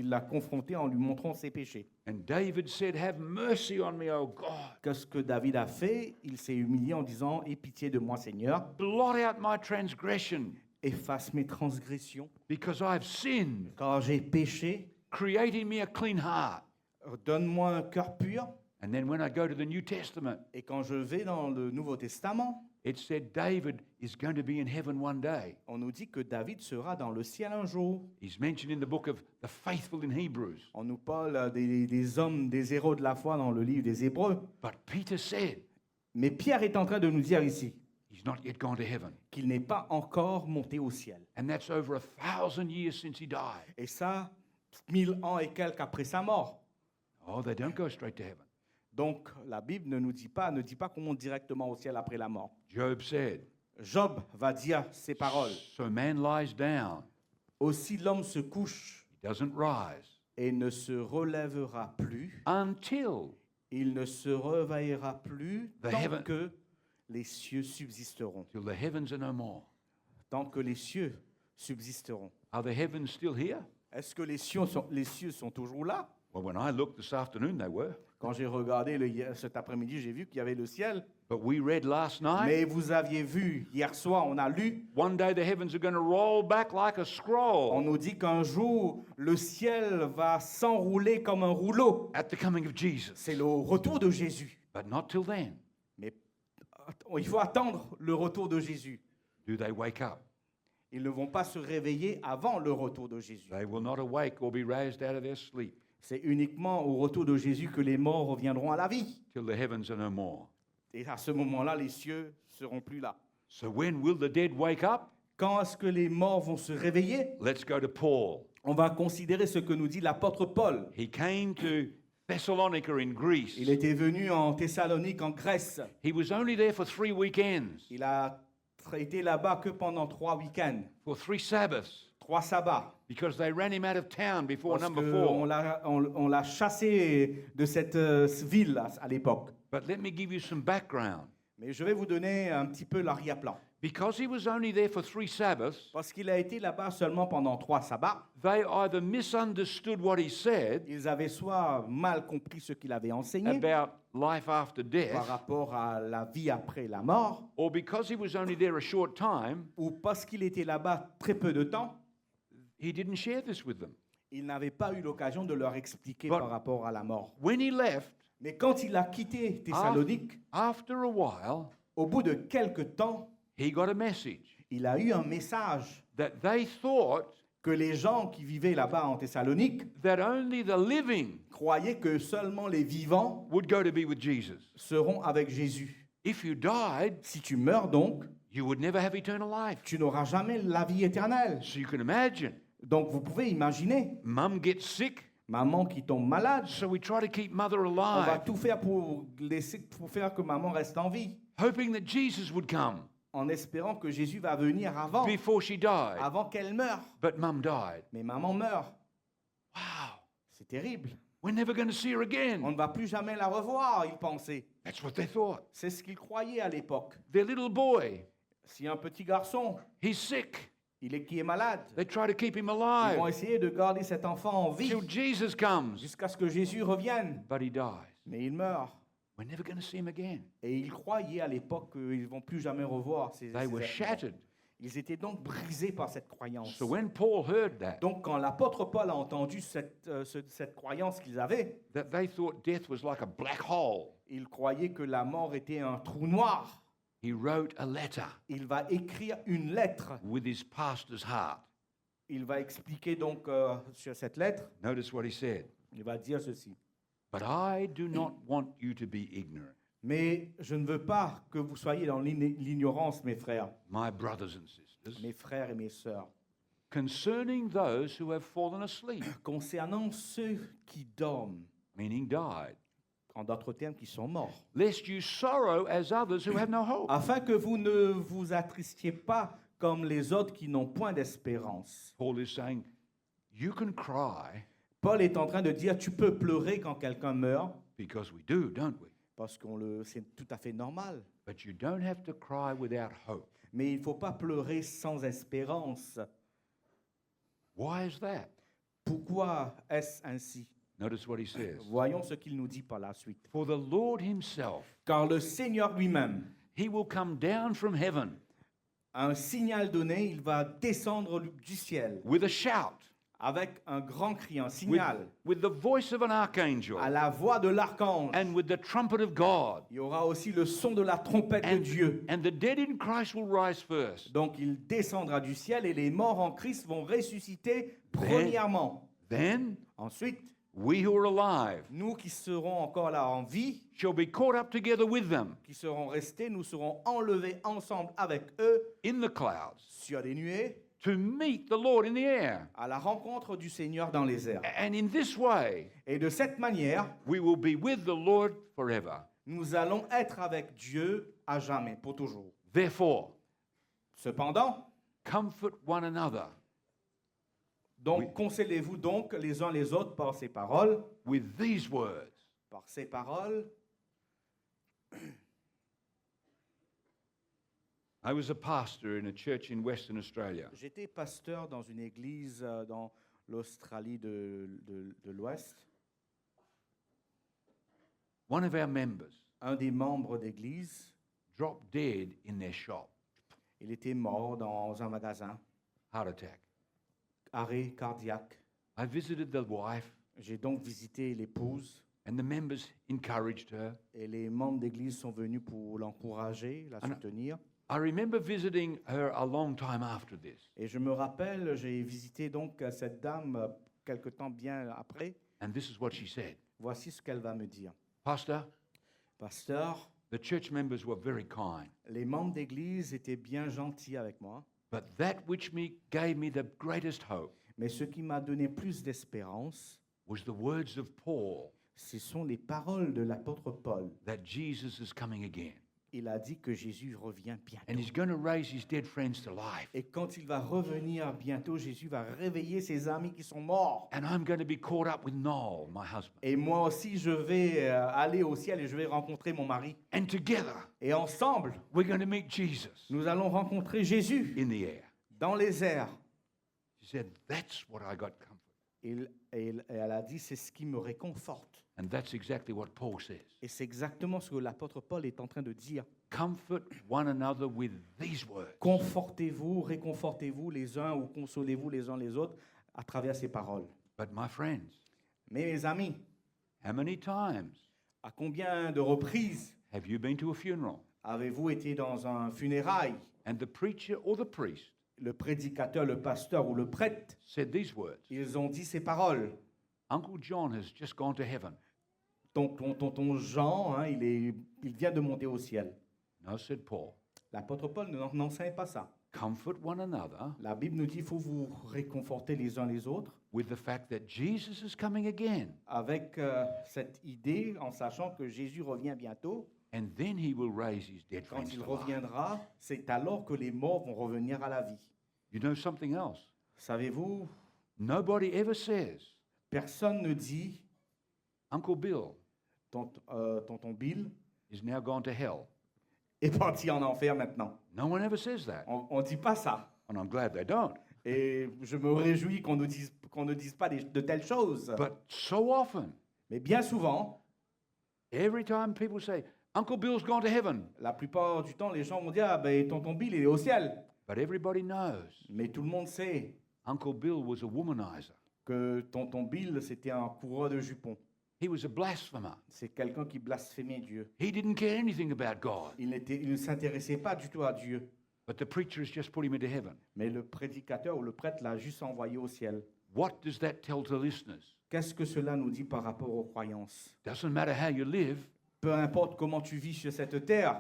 l'a confronté en lui montrant ses péchés. And David said, "Have mercy on me, O God. Qu'est-ce que David a fait? Il s'est humilié en disant « Aie pitié de moi, Seigneur, Blot out my transgression, efface mes transgressions, because I have sinned. car j'ai péché, Create in me a clean heart." donne-moi un cœur pur. » And then when I go to the New Testament, Et quand je vais dans le Nouveau Testament, it said David is going to be in heaven one day. on nous dit que David sera dans le ciel un jour. He's mentioned in the book of the faithful in Hebrews. On nous parle des hommes, des héros de la foi dans le livre des Hébreux. But Peter said Mais Pierre est en train de nous dire ici he's not yet gone to heaven. qu'il n'est pas encore monté au ciel. And that's over 1,000 years since he died. Et ça, 1000 ans et quelques après sa mort. Oh, they don't go straight to heaven. Donc la Bible ne dit pas qu'on monte directement au ciel après la mort. Job said, Job va dire ces paroles. "So man lies down, Aussi l'homme se couche he doesn't rise, et ne se relèvera plus. until Il ne se réveillera plus The tant heaven- que les cieux subsisteront. till the heavens are no more." Tant que les cieux subsisteront. Are the heavens still here? Est-ce que les cieux sont toujours là? Well, when I looked this afternoon, they were. Quand j'ai regardé cet après-midi, j'ai vu qu'il y avait le ciel. But we read last night, Mais vous aviez vu, hier soir, on a lu, one day the heavens are going to roll back like a on scroll nous dit qu'un jour, le ciel va s'enrouler comme un rouleau. at the coming of Jesus. C'est le retour de Jésus. But not till then Mais il faut attendre le retour de Jésus. do they wake up. Ils ne vont pas se réveiller avant le retour de Jésus. They will not awake or be raised out of their sleep C'est uniquement au retour de Jésus que les morts reviendront à la vie. till the heavens are no more. Et à ce moment-là, les cieux seront plus là. So when will the dead wake up? Quand est-ce que les morts vont se réveiller? Let's go to Paul. On va considérer ce que nous dit l'apôtre Paul. He came to Thessalonica in Greece. Il était venu en Thessalonique, en Grèce. He was only there for 3 weekends, Il a été là-bas que pendant 3 week-ends, for 3 Sabbaths, 3 sabbats. because they ran him out of town before Parce number qu'on 4. on l'a chassé de cette ville à l'époque. But let me give you some background. Mais je vais vous donner un petit peu l'arrière-plan. Because he was only there for 3 Sabbaths, Parce qu'il a été là-bas seulement pendant 3 sabbats, they either misunderstood what he said ils avaient soit mal compris ce qu'il avait enseigné about life after par death, rapport à la vie après la mort, or because he was only there a short time, ou parce qu'il était là-bas très peu de temps, he didn't share this with them. il n'avait pas eu l'occasion de leur expliquer But- par rapport à la mort. When he left, Mais quand il a quitté Thessalonique, after a while, au bout de quelques temps, he got a message il a eu un message that they thought que les gens qui vivaient là-bas en Thessalonique that only the living croyaient que seulement les vivants would go to be with Jesus. seront avec Jésus. If you died, Si tu meurs donc, you would never have eternal life. tu n'auras jamais la vie éternelle. So you can imagine, Donc vous pouvez imaginer, mum gets sick, maman qui tombe malade, so we try to keep mother on va alive, tout faire pour faire que maman reste en vie, hoping that Jesus would come en espérant que Jésus va venir before she died. avant qu'elle meure. But mum died. Mais maman meurt. Wow, C'est terrible. we're never going to see her On again. ne va plus jamais la revoir, ils pensaient. That's what they thought. C'est ce qu'ils croyaient à l'époque. Their little boy, Si un petit garçon, he's sick. qui est malade, They try to keep him ils vont alive essayer de garder cet enfant en vie till Jesus comes. jusqu'à ce que Jésus revienne. But he dies. Mais il meurt. We're never going to see him again. Et ils croyaient à l'époque qu'ils ne vont plus jamais revoir They were êtres. shattered. Ils étaient donc brisés par cette croyance. So when Paul heard that, Donc quand l'apôtre Paul a entendu cette croyance qu'ils avaient, that they thought death was like a black hole, il croyait que la mort était un trou noir. he wrote a letter Il va écrire une lettre. with his pastor's heart. Il va expliquer donc sur cette lettre, Notice what he said. il va dire ceci. But I do not want you to be ignorant, Mais je ne veux pas que vous soyez dans l'ignorance, mes frères, my brothers and sisters, mes frères et mes sœurs, concerning those who have fallen asleep, concernant ceux qui dorment, meaning died, en d'autres termes, qui sont morts, lest you sorrow as others who have no hope. afin que vous ne vous attristiez pas comme les autres qui n'ont point d'espérance. Paul is saying, you can cry Paul est en train de dire, tu peux pleurer quand quelqu'un meurt, because we do, don't we? parce c'est tout à fait normal. But you don't have to cry without hope. Mais il ne faut pas pleurer sans espérance. Why is that? Pourquoi est-ce ainsi? Notice what he says. Voyons ce qu'il nous dit par la suite. For the Lord himself, Car le Seigneur lui-même, he will come down from heaven à un signal donné, il va descendre du ciel with a shout, avec un grand cri, un with, signal, with the voice of an archangel, à la voix de l'archange. and with the trumpet of God. Il y aura aussi le son de la trompette de Dieu. And the dead in Christ will rise first. Donc il descendra du ciel et les morts en Christ vont ressusciter premièrement. Then Ensuite, we who are alive nous qui serons encore là en vie, shall be caught up together with them qui serons restés, nous serons enlevés ensemble avec eux in the clouds sur les nuées to meet the Lord in the air. à la rencontre du Seigneur dans les airs. And in this way, Et de cette manière, we will be with the Lord forever. nous allons être avec Dieu à jamais, pour toujours. Therefore, Cependant, comfort one another donc Oui. consolez-vous donc les uns les autres par ces paroles, with these words. par ces paroles. I was a pastor in a church in Western Australia. J'étais pasteur dans une église dans l'Australie de l'Ouest. One of our members Un des membres d'église, dropped dead in their shop, il était mort dans un magasin, heart attack. arrêt cardiaque. I visited the wife, J'ai donc visité l'épouse and the members encouraged her. et les membres d'église sont venus pour l'encourager, la Ah non. soutenir. I remember visiting her a long time after this, Et je me rappelle, j'ai visité donc cette dame quelque temps bien après. and this is what she said. Voici ce qu'elle va me dire. Pastor, Pasteur, the church members were very kind, les membres d'église étaient bien gentils avec moi, but that which gave me the greatest hope mais ce qui m'a donné plus d'espérance, was the words of Paul ce sont les paroles de l'apôtre Paul. that Jesus is coming again, Il a dit que Jésus revient and bientôt. he's going to raise his dead friends to life, Et quand il va revenir bientôt, Jésus va réveiller ses amis qui sont morts. and I'm going to be caught up with Noel, my husband, Et moi aussi, je vais aller au ciel et je vais rencontrer mon mari. and together Et ensemble, we're going to meet Jesus nous allons rencontrer Jésus in the air. dans les airs. She said, that's what I got comfort. Et elle a dit, c'est ce qui me réconforte. And that's exactly what Paul says. Et c'est exactement ce que l'apôtre Paul est en train de dire. Comfort one another with these words. Confortez-vous, réconfortez-vous les uns ou consolez-vous les uns les autres à travers ces paroles. But my friends, Mais mes amis, how many times à combien de reprises have you been to a funeral avez-vous été dans un funérail? and the preacher or the priest Le prédicateur, le pasteur ou le prêtre, said these words? ils ont dit ces paroles. Uncle John has just gone to heaven. Tonton Jean, hein, il vient de monter au ciel. No, said Paul. L'apôtre Paul n'enseigne pas ça. Comfort one another La Bible nous dit qu'il faut vous réconforter les uns les autres with the fact that Jesus is coming again, avec cette idée, en sachant que Jésus revient bientôt. and then he will raise his dead Quand friends il to life. reviendra, c'est alors que les morts vont revenir à la vie. You know something else? Savez-vous, Nobody ever says, personne ne dit Uncle Bill tonton Bill is now gone to hell. est parti en enfer maintenant. No one ever says that, On ne dit pas ça. and I'm glad they don't. Et je me réjouis qu'on ne dise pas de telles choses. But so often, Mais bien souvent, every time people say, Uncle Bill's gone to heaven, la plupart du temps, les gens vont dire, ah ben tonton Bill, il est au ciel. but everybody knows Mais tout le monde sait Uncle Bill was a womanizer. que tonton Bill, c'était un coureur de jupons. He was a blasphemer. C'est quelqu'un qui blasphémait Dieu. He didn't care anything about God, Il ne s'intéressait pas du tout à Dieu. but the preacher has just put him into heaven. Mais le prédicateur ou le prêtre l'a juste envoyé au ciel. What does that tell to listeners? Qu'est-ce que cela nous dit par rapport aux croyances? Doesn't matter how you live, Peu importe comment tu vis sur cette terre,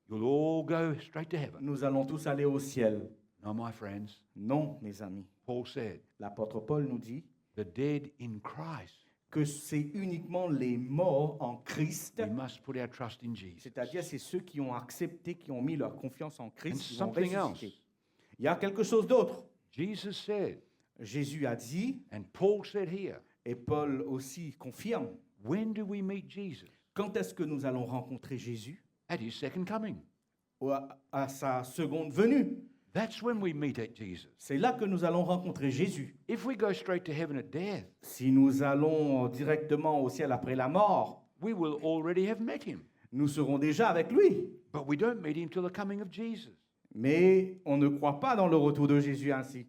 you'll all go straight to heaven. nous allons tous aller au ciel. No, my friends. Non, mes amis. Paul said, L'apôtre Paul nous dit the dead in Christ, que c'est uniquement les morts en Christ, we must put our trust in Jesus. c'est-à-dire c'est ceux qui ont accepté, qui ont mis leur confiance en Christ, And qui vont something ressusciter. else. Il y a quelque chose d'autre. Jesus said, Jésus a dit, and Paul said here, et Paul aussi confirme, when do we meet Jesus? Quand est-ce que nous allons rencontrer Jésus? At his second coming. Ou à sa seconde venue. That's when we meet at Jesus. C'est là que nous allons rencontrer Jésus. If we go straight to heaven at death, Si nous allons directement au ciel après la mort, we will already have met him. nous serons déjà avec lui. But we don't meet him till the coming of Jesus. Mais on ne croit pas dans le retour de Jésus ainsi.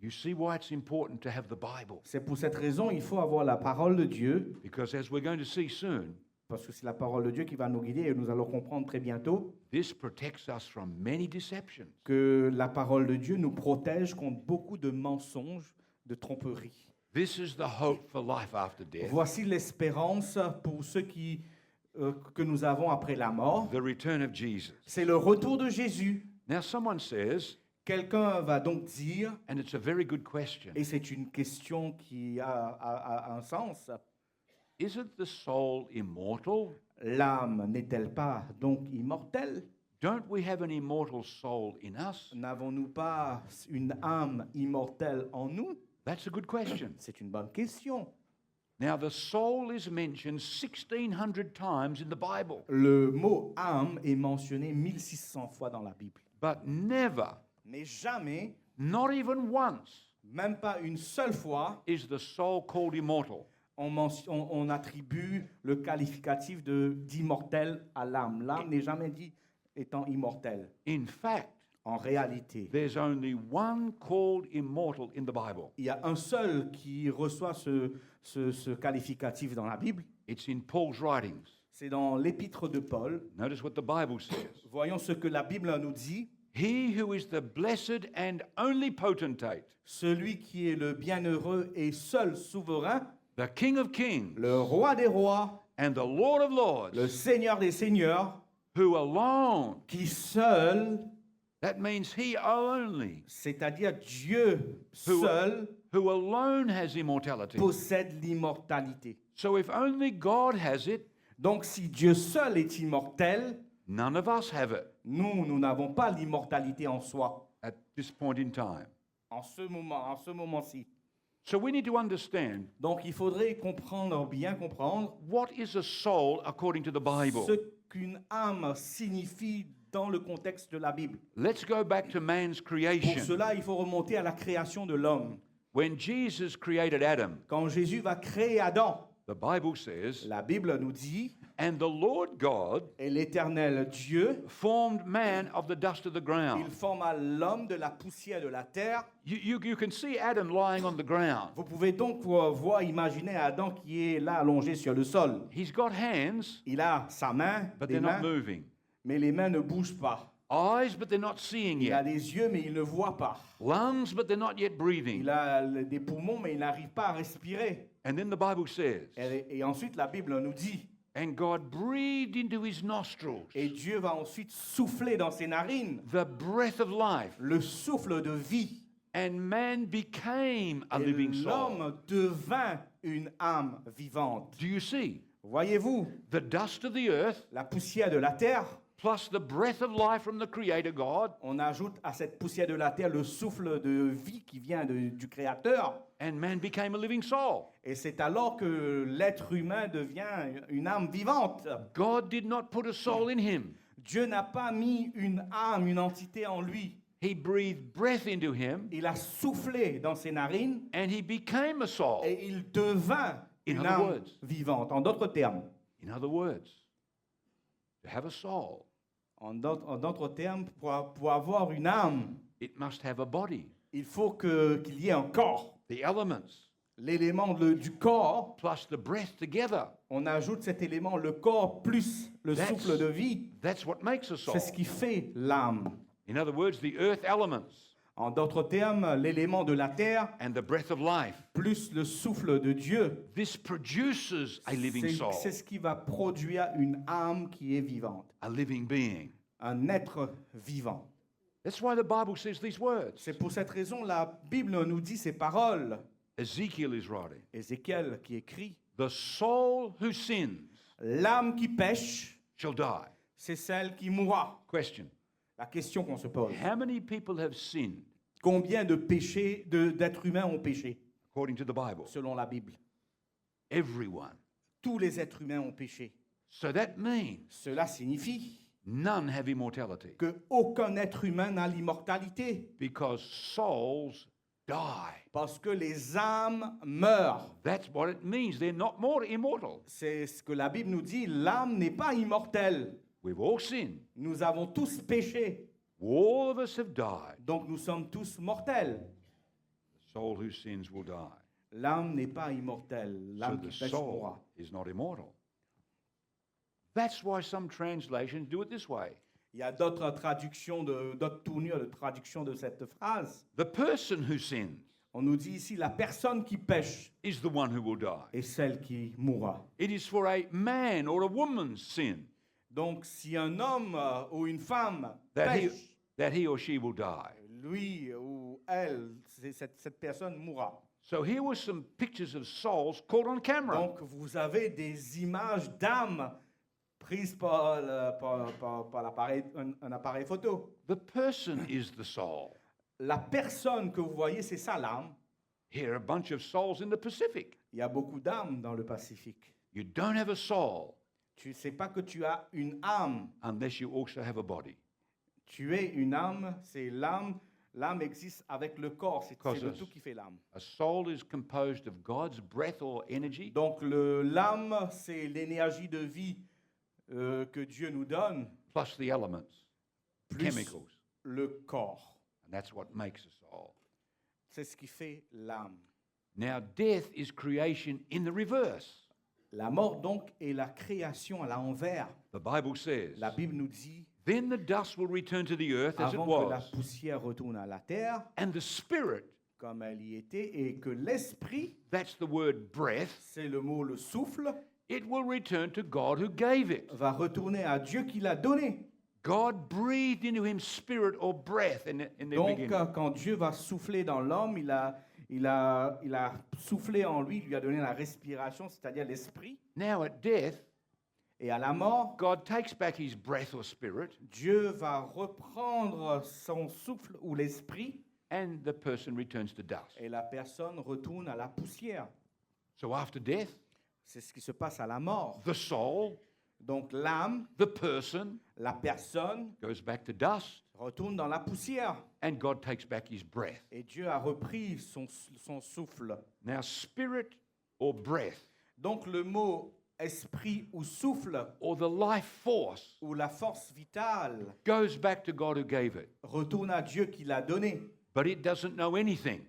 You see why it's important to have the Bible. C'est pour cette raison qu'il faut avoir la parole de Dieu, Because as we're going to see soon, parce que c'est la parole de Dieu qui va nous guider et nous allons comprendre très bientôt this protects us from many deceptions. que la parole de Dieu nous protège contre beaucoup de mensonges, de tromperies. This is the hope for life after death, Voici l'espérance pour ceux que nous avons après la mort. the return of Jesus. C'est le retour de Jésus. Now, someone says, Quelqu'un va donc dire, and it's a very good question, et c'est une question qui a un sens, isn't the soul immortal? l'âme n'est-elle pas donc immortelle? Don't we have an immortal soul in us? N'avons-nous pas une âme immortelle en nous? That's a good question. C'est une bonne question. Now, the soul is mentioned 1,600 times in the Bible, Le mot âme est mentionné 1600 fois dans la Bible. but never, Mais jamais, not even once, même pas une seule fois, is the soul called immortal. on attribue le qualificatif d'immortel à l'âme. L'âme n'est jamais dit étant immortelle. In fact, En réalité, there's only one called immortal in the Bible. il y a un seul qui reçoit ce qualificatif dans la Bible. It's in Paul's writings. C'est dans l'épître de Paul. Notice what the Bible says. Voyons ce que la Bible nous dit. He who is the blessed and only potentate, Celui qui est le bienheureux et seul souverain, the King of kings le roi des rois, and the Lord of lords, le Seigneur des seigneurs, who alone, qui seul, that means he only, c'est-à-dire Dieu seul, who alone has immortality. possède l'immortalité. So if only God has it, Donc si Dieu seul est immortel, none of us have it nous n'avons pas l'immortalité en soi, at this point in time. en ce moment-ci. So we need to understand Donc il faudrait bien comprendre what is a soul according to the Bible. ce qu'une âme signifie dans le contexte de la Bible. Let's go back to man's Pour creation. cela, il faut remonter à la création de l'homme. When Jesus created Adam, Quand Jésus va créer Adam, the Bible says, la Bible nous dit, and the Lord God et l'Éternel Dieu, formed man of the dust of the il ground. forma l'homme de la poussière de la terre. You can see Adam lying on the ground. Vous pouvez donc imaginer Adam qui est là allongé sur le sol. He's got hands, Il a sa main, but des they're not mains, moving. mais les mains ne bougent pas. Eyes, but they're not seeing Il a yet. des yeux, mais il ne voit pas. Lungs, but they're not yet breathing. Il a des poumons, mais il n'arrive pas à respirer. And then the Bible says, Et ensuite, la Bible nous dit, and God breathed into his nostrils et Dieu va ensuite souffler dans ses narines the breath of life, le souffle de vie. and man became a Et living soul. l'homme devint une âme vivante. Do you see? Voyez-vous, The dust of the earth la poussière de la terre, plus the breath of life from the Creator God, on ajoute à cette poussière de la terre le souffle de vie qui vient du Créateur. and man became a living soul. Et c'est alors que l'être humain devient une âme vivante. God did not put a soul in him. Dieu n'a pas mis une âme, une entité en lui. He breathed breath into him, Il a soufflé dans ses narines and he became a soul. et il devint In une other âme words. vivante. En d'autres termes, In other words, to have a soul, en d'autres termes, pour avoir une âme, it must have a body. il faut qu'il y ait un corps. The elements L'élément du corps, plus the breath together. on ajoute cet élément, le corps plus le That's- souffle de vie. That's what makes a soul. C'est ce qui fait l'âme. In other words, the earth elements En d'autres termes, l'élément de la terre and the breath of life. plus le souffle de Dieu. This produces a living soul, C'est ce qui va produire une âme qui est vivante, a living being. un être vivant. That's why the Bible says these words. C'est pour cette raison la Bible nous dit ces paroles. Ezekiel is writing, Ézéchiel qui écrit, the soul who sins l'âme qui pêche, shall die. c'est celle qui mourra. Question, La question qu'on se pose. how many people have sinned Combien de péchés, d'êtres humains ont péché, according to the Bible? selon la Bible? Everyone. Tous les êtres humains ont péché. So that means Cela signifie none have immortality qu'aucun être humain n'a l'immortalité, because souls die. parce que les âmes meurent. That's what it means. They're not more immortal. C'est ce que la Bible nous dit, l'âme n'est pas immortelle. We've all sinned. Nous avons tous péché, All of us have died. donc nous sommes tous mortels. The soul who sins will die. L'âme n'est pas immortelle, So l'âme the qui pêche mourra. soul is not immortal. That's why some translations do it this way. Il y a d'autres traductions, d'autres tournures de traduction de cette phrase. The person who sins On nous dit ici, la personne qui pêche is the one who will die. est celle qui mourra. It is for a man or a woman's sin Donc si un homme ou une femme that pêche, he or she will die. lui ou elle, cette personne mourra. So here were some pictures of souls caught on camera. Donc vous avez des images d'âmes prises par, par l'appareil, un appareil photo. The person is the soul. La personne que vous voyez, c'est ça l'âme. Here are a bunch of souls in the Pacific. Il y a beaucoup d'âmes dans le Pacifique. You don't have a soul Tu ne sais pas que tu as une âme. unless you also have a body. Tu es une âme, c'est l'âme. L'âme existe avec le corps, c'est le tout qui fait l'âme. A soul is composed of God's breath or energy Donc l'âme, c'est l'énergie de vie que Dieu nous donne, plus the elements, plus chemicals. le corps. And that's what makes a soul. C'est ce qui fait l'âme. Now, death is creation in the reverse. La mort, donc, est la création à l'envers. The Bible says, La Bible nous dit, then the dust will return to the earth as it avant que la was, poussière retourne à la terre, and the spirit, comme elle y était, et que l'esprit, that's the word breath, c'est le mot le souffle, it will return to God who gave it. va retourner à Dieu qui l'a donné. God breathed into him spirit or breath in the Donc, beginning. quand Dieu va souffler dans l'homme, il a soufflé en lui, il lui a donné la respiration, c'est-à-dire l'esprit. Now at death, Et à la mort, God takes back his breath or spirit, Dieu va reprendre son souffle ou l'esprit, and the person returns to dust. et la personne retourne à la poussière. So after death, C'est ce qui se passe à la mort. the soul, Donc l'âme, the person, la personne, goes back to dust, retourne dans la poussière. and God takes back his breath. Et Dieu a repris son souffle. Now, spirit or breath, Donc le mot esprit ou souffle, or the life force, ou la force vitale, goes back to God who gave it. retourne à Dieu qui l'a donné. But it doesn't know anything.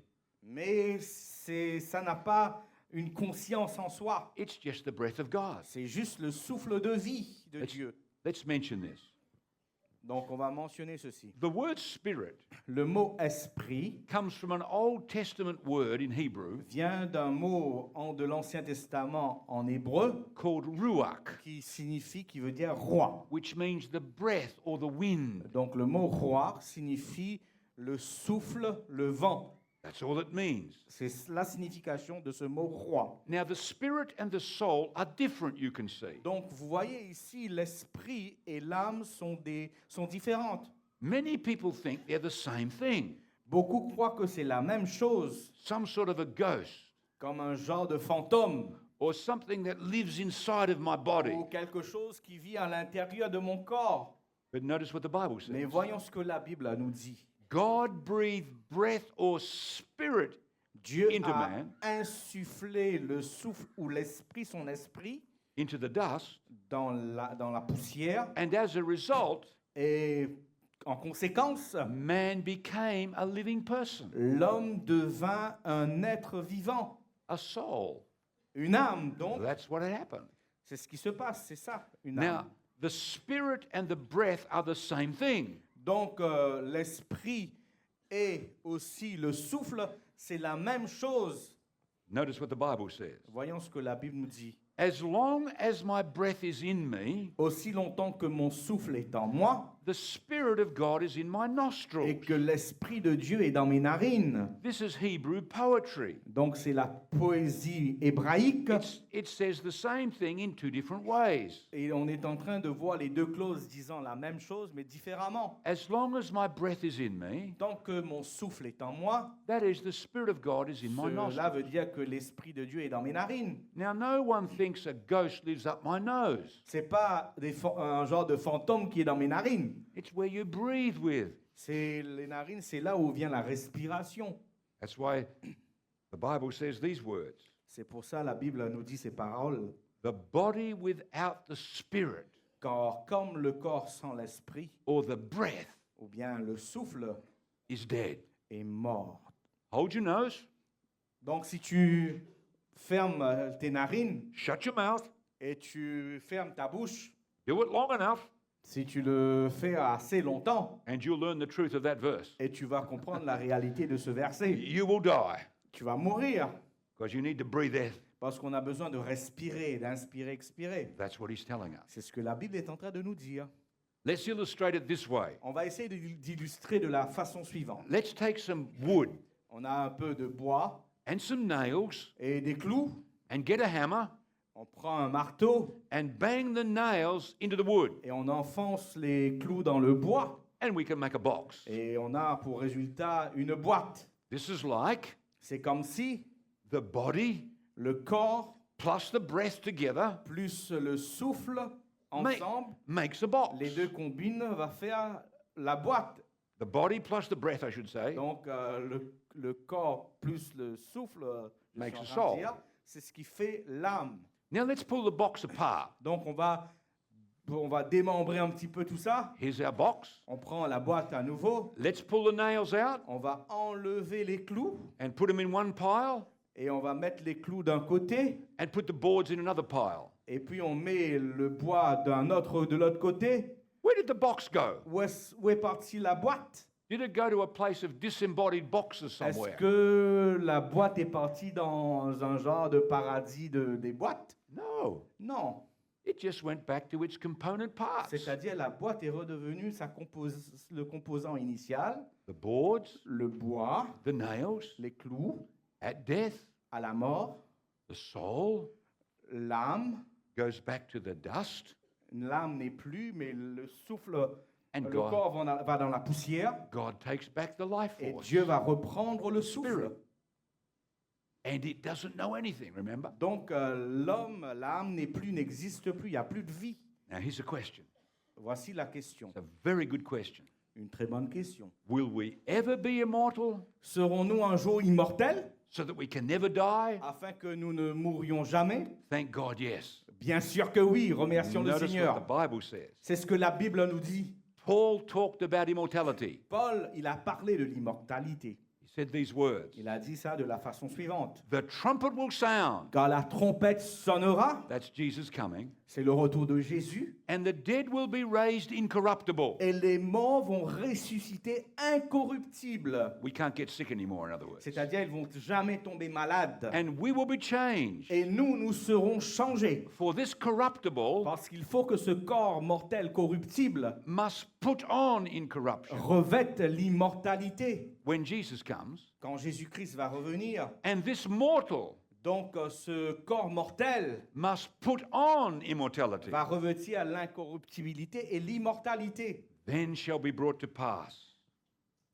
Mais ça n'a pas une conscience en soi. It's just the breath of God. C'est juste le souffle de vie de Let's, Dieu. let's mention this. Donc on va mentionner ceci. The word spirit Le mot esprit comes from an Old Testament word in Hebrew vient d'un mot de l'Ancien Testament en hébreu called ruach, qui veut dire roi. which means the breath or the wind. Donc le mot roi signifie le souffle, le vent. That's all it means. C'est la signification de ce mot roi. Now, the spirit and the soul are different, you can see. Donc vous voyez ici, l'esprit et l'âme sont différentes. Many people think they're the same thing, Beaucoup croient que c'est la même chose, some sort of a ghost comme un genre de fantôme or something that lives inside of my body. ou quelque chose qui vit à l'intérieur de mon corps. But notice what the Bible Mais says. voyons ce que la Bible nous dit. God breathed breath or spirit Dieu into a man, insufflé le souffle ou l'esprit, son esprit, into the dust, dans la poussière and as a result, et en conséquence, man became a living person, l'homme devint un être vivant, a soul. une âme. Donc, That's what had happened. c'est ce qui se passe, c'est ça, une Now, âme. the spirit and the breath are the same thing. Donc, l'esprit et aussi le souffle, c'est la même chose. Notice what the Bible says. Voyons ce que la Bible nous dit. As long as my breath is in me, Aussi longtemps que mon souffle est en moi, the Spirit of God is in my et nostrils. que l'Esprit de Dieu est dans mes narines. This is Hebrew poetry. Donc c'est la poésie hébraïque. It says the same thing in two different ways. Et on est en train de voir les deux clauses disant la même chose, mais différemment. As long as my breath is in me, Tant que mon souffle est en moi, that is, the Spirit of God is in my cela nostrils. veut dire que l'Esprit de Dieu est dans mes narines. Now, no one thinks a ghost lives up my nose. C'est pas un genre de fantôme qui est dans mes narines. It's where you breathe with. C'est les narines, c'est là où vient la respiration. That's why the Bible says these words. C'est pour ça la Bible nous dit ces paroles. The body without the Spirit, Car comme le corps sans l'esprit, or the breath, ou bien le souffle, is dead. est mort. Hold your nose, Donc si tu fermes tes narines shut your mouth, et tu fermes ta bouche, do it long enough, si tu le fais assez longtemps, and you'll learn the truth of that verse. et tu vas comprendre la réalité de ce verset, You will die tu vas mourir because you need to breathe in. parce qu'on a besoin de respirer, d'inspirer, expirer. That's what he's telling us. C'est ce que la Bible est en train de nous dire. Let's illustrate it this way. On va essayer d'illustrer de la façon suivante. Let's take some wood On a un peu de bois and some nails et des clous. and get a hammer On prend un marteau and bang the nails into the wood, et on enfonce les clous dans le bois. and we can make a box. Et on a pour résultat une boîte. This is like C'est comme si the body le corps plus the breath together plus le souffle ensemble, makes a box. les deux combinent, va faire la boîte. The body plus the breath, I should say, Donc le corps plus le souffle, je Makes suis a en train de soul. dire, c'est ce qui fait l'âme. Now let's pull the box apart. Donc on va démembrer un petit peu tout ça. Here's our box. On prend la boîte à nouveau. Let's pull the nails out On va enlever les clous and put them in one pile et on va mettre les clous d'un côté. and put the boards in another pile. Et puis on met le bois de l'autre côté. Where did the box go? Où est partie la boîte? Did it go to a place of disembodied boxes Est-ce somewhere? que la boîte est partie dans un genre de paradis des boîtes? No. Non. It just went back to its component parts. C'est-à-dire la boîte est redevenue le composant initial, The boards, le bois, the nails, les clous, at death, à la mort, the soul l'âme. goes back to the dust, L'âme n'est plus, mais le souffle, and le God, corps va dans la poussière God takes back the life et force. Dieu va reprendre le souffle. And it doesn't know anything, remember? Donc l'âme n'existe plus, il n'y a plus de vie. Now here's a question. Voici la question, It's a very good question. une très bonne question. Will we ever be immortal Serons-nous un jour immortels so that we can never die? afin que nous ne mourions jamais? Thank God, yes. Bien sûr que oui, remercions le Notice what Seigneur. the Bible says. C'est ce que la Bible nous dit. Paul talked about immortality. Paul, il a parlé de l'immortalité. He said these words. Il a dit ça de la façon suivante. The trumpet will sound. Quand la trompette sonnera, That's Jesus coming. c'est le retour de Jésus, And the dead will be raised incorruptible. et les morts vont ressusciter incorruptibles. We can't get sick anymore, in other words. C'est-à-dire, ils vont jamais tomber malades. And we will be changed. Et nous serons changés. For this corruptible Parce qu'il faut que ce corps mortel corruptible must put on incorruption revête l'immortalité. when Jesus comes. Quand Jésus-Christ va revenir, And this mortal donc ce corps mortel must put on immortality. va revêtir l'incorruptibilité et l'immortalité. Then shall be brought to pass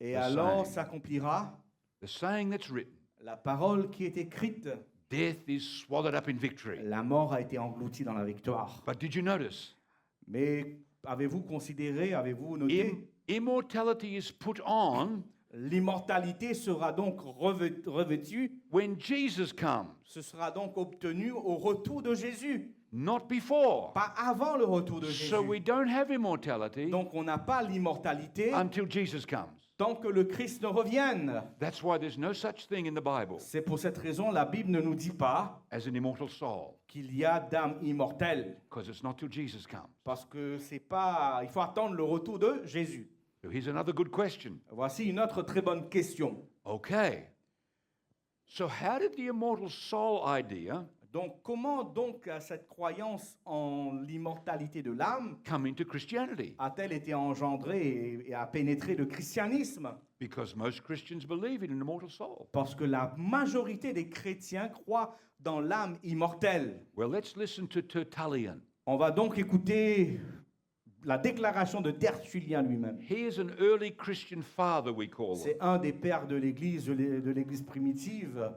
Et The alors saying. s'accomplira the saying that's written, la parole qui est écrite. death is swallowed up in victory. La mort a été engloutie dans la victoire. But did you notice? Mais avez-vous considéré, avez-vous noté, Immortality is put on l'immortalité sera donc revêtue, when Jesus comes, ce sera donc obtenu au retour de Jésus, not before. pas avant le retour de Jésus. So we don't have immortality Donc on n'a pas l'immortalité until Jesus comes. tant que le Christ ne revienne. That's why there's no such thing in the Bible C'est pour cette raison la Bible ne nous dit pas as an immortal soul, qu'il y a d'âme immortelle, because it's not till Jesus comes. parce que c'est pas, il faut attendre le retour de Jésus. So here's another good question. Voici une autre très bonne question. Okay. So how did the immortal soul idea Donc, comment donc cette croyance en l'immortalité de l'âme come into Christianity? a-t-elle été engendrée et a pénétré le christianisme? Because most Christians believe in an immortal soul. Parce que la majorité des chrétiens croient dans l'âme immortelle. Well, let's listen to Tertullian. On va donc écouter la déclaration de Tertullien lui-même. He is an early Christian father, we call him. C'est un des pères de l'Église primitive.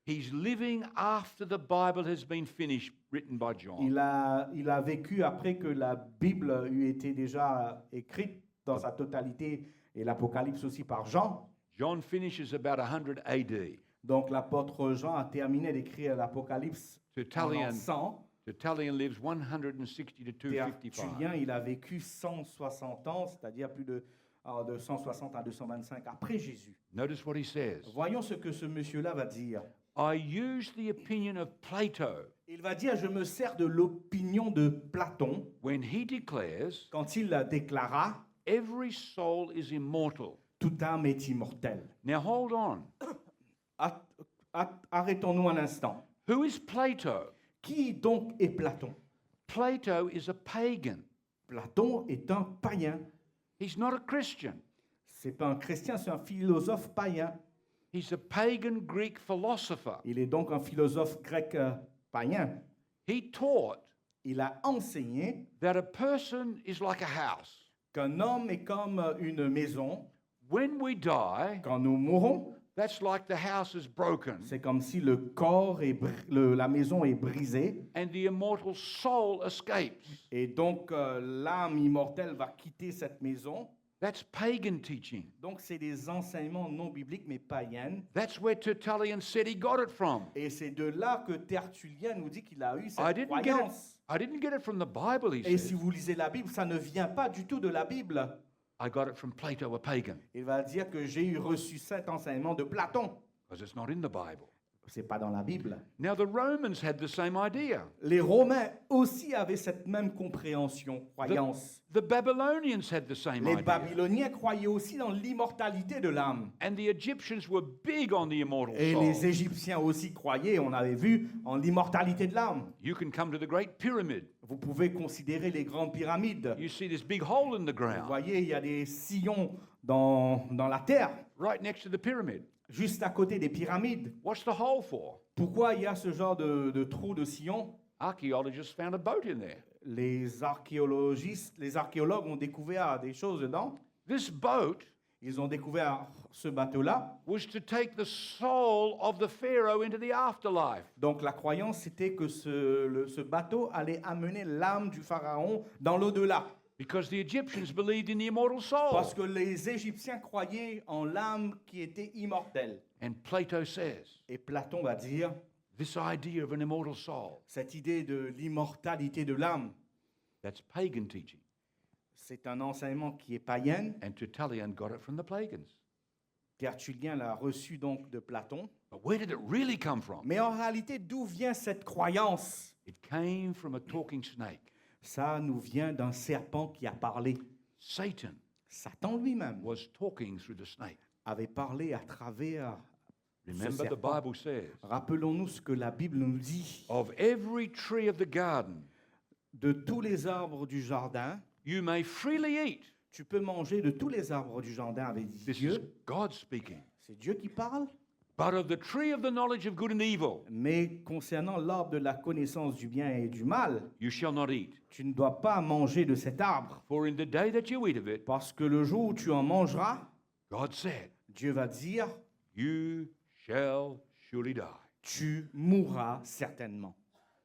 He's living after the Bible has been finished, written by John. Il a vécu après que la Bible eut été déjà écrite dans sa totalité et l'Apocalypse aussi par Jean. John finishes about 100 AD. Donc l'apôtre Jean a terminé d'écrire l'Apocalypse en Tertullian, 100. Tertullian lives 160 to 255. Tertullien, il a vécu 160 ans, c'est-à-dire plus de 160 à 225 après Jésus. Notice what he says. Voyons ce que ce monsieur-là va dire. I use the opinion of Plato Il va dire, je me sers de l'opinion de Platon when he declares quand il déclara, every soul is immortal. toute âme est immortelle. Now hold on. Arrêtons-nous un instant. Who is Plato? Qui donc est Platon? Plato is a pagan. Platon est un païen. He's not a Christian. C'est pas un chrétien, c'est un philosophe païen. He's a pagan Greek philosopher. Il est donc un philosophe grec païen. He taught Il a enseigné that a person is like a house. qu'un homme est comme une maison. When we die, Quand nous mourons, that's like the house is broken c'est comme si le corps la maison est brisée and the immortal soul escapes. et donc l'âme immortelle va quitter cette maison. That's pagan teaching. Donc c'est des enseignements non bibliques mais païennes. That's where Tertullian said he got it from. Et c'est de là que Tertullien nous dit qu'il a eu I cette didn't get it. croyance. I didn't get it from the Bible, he Et si said. vous lisez la Bible, ça ne vient pas du tout de la Bible. I got it from Plato, a pagan, Il va dire que j'ai reçu cet enseignement de Platon. because it's not in the Bible. C'est pas dans la Bible. Now the Romans had the same idea. Les Romains aussi avaient cette même compréhension, croyance. The Babylonians had the same Les idea. Babyloniens croyaient aussi dans l'immortalité de l'âme. And the Egyptians were big on the immortal Et soul. les Égyptiens aussi croyaient, on avait vu, en l'immortalité de l'âme. You can come to the Great Pyramid. Vous pouvez considérer les grandes pyramides. You see this big hole in the Vous ground voyez, il y a des sillons dans la terre, right next to the pyramid. juste à côté des pyramides. What's the hole for? Pourquoi il y a ce genre de trou de sillon? Archaeologists found a boat in there. Les archéologues ont découvert des choses dedans. This boat Ils ont découvert ce bateau-là. was to take the soul of the Pharaoh into the afterlife. Donc la croyance, c'était que ce bateau allait amener l'âme du pharaon dans l'au-delà. Because the Egyptians believed in the immortal soul. Parce que les Égyptiens croyaient en l'âme qui était immortelle. And Plato says, Et Platon va dire, this idea of an immortal soul, cette idée de l'immortalité de l'âme, that's pagan teaching. c'est un enseignement qui est païen. And Tertullian got it from the pagans. Tertullien l'a reçu donc de Platon. But where did it really come from? Mais en réalité, d'où vient cette croyance? It came from a talking snake. Ça nous vient d'un serpent qui a parlé. Satan Satan lui-même was talking through the snake. avait parlé à travers ce Remember, the serpent. Bible says, Rappelons-nous ce que la Bible nous dit. of every tree of the garden, De tous les arbres du jardin, you may freely eat. tu peux manger de tous les arbres du jardin, avait dit This is Dieu. God speaking. C'est Dieu qui parle. But of the tree of the knowledge of good and evil, Mais concernant l'arbre de la connaissance du bien et du mal, you shall not eat. tu ne dois pas manger de cet arbre. For in the day that you eat of it, Parce que le jour où tu en mangeras, God said, Dieu va dire, you shall surely die. tu mourras certainement.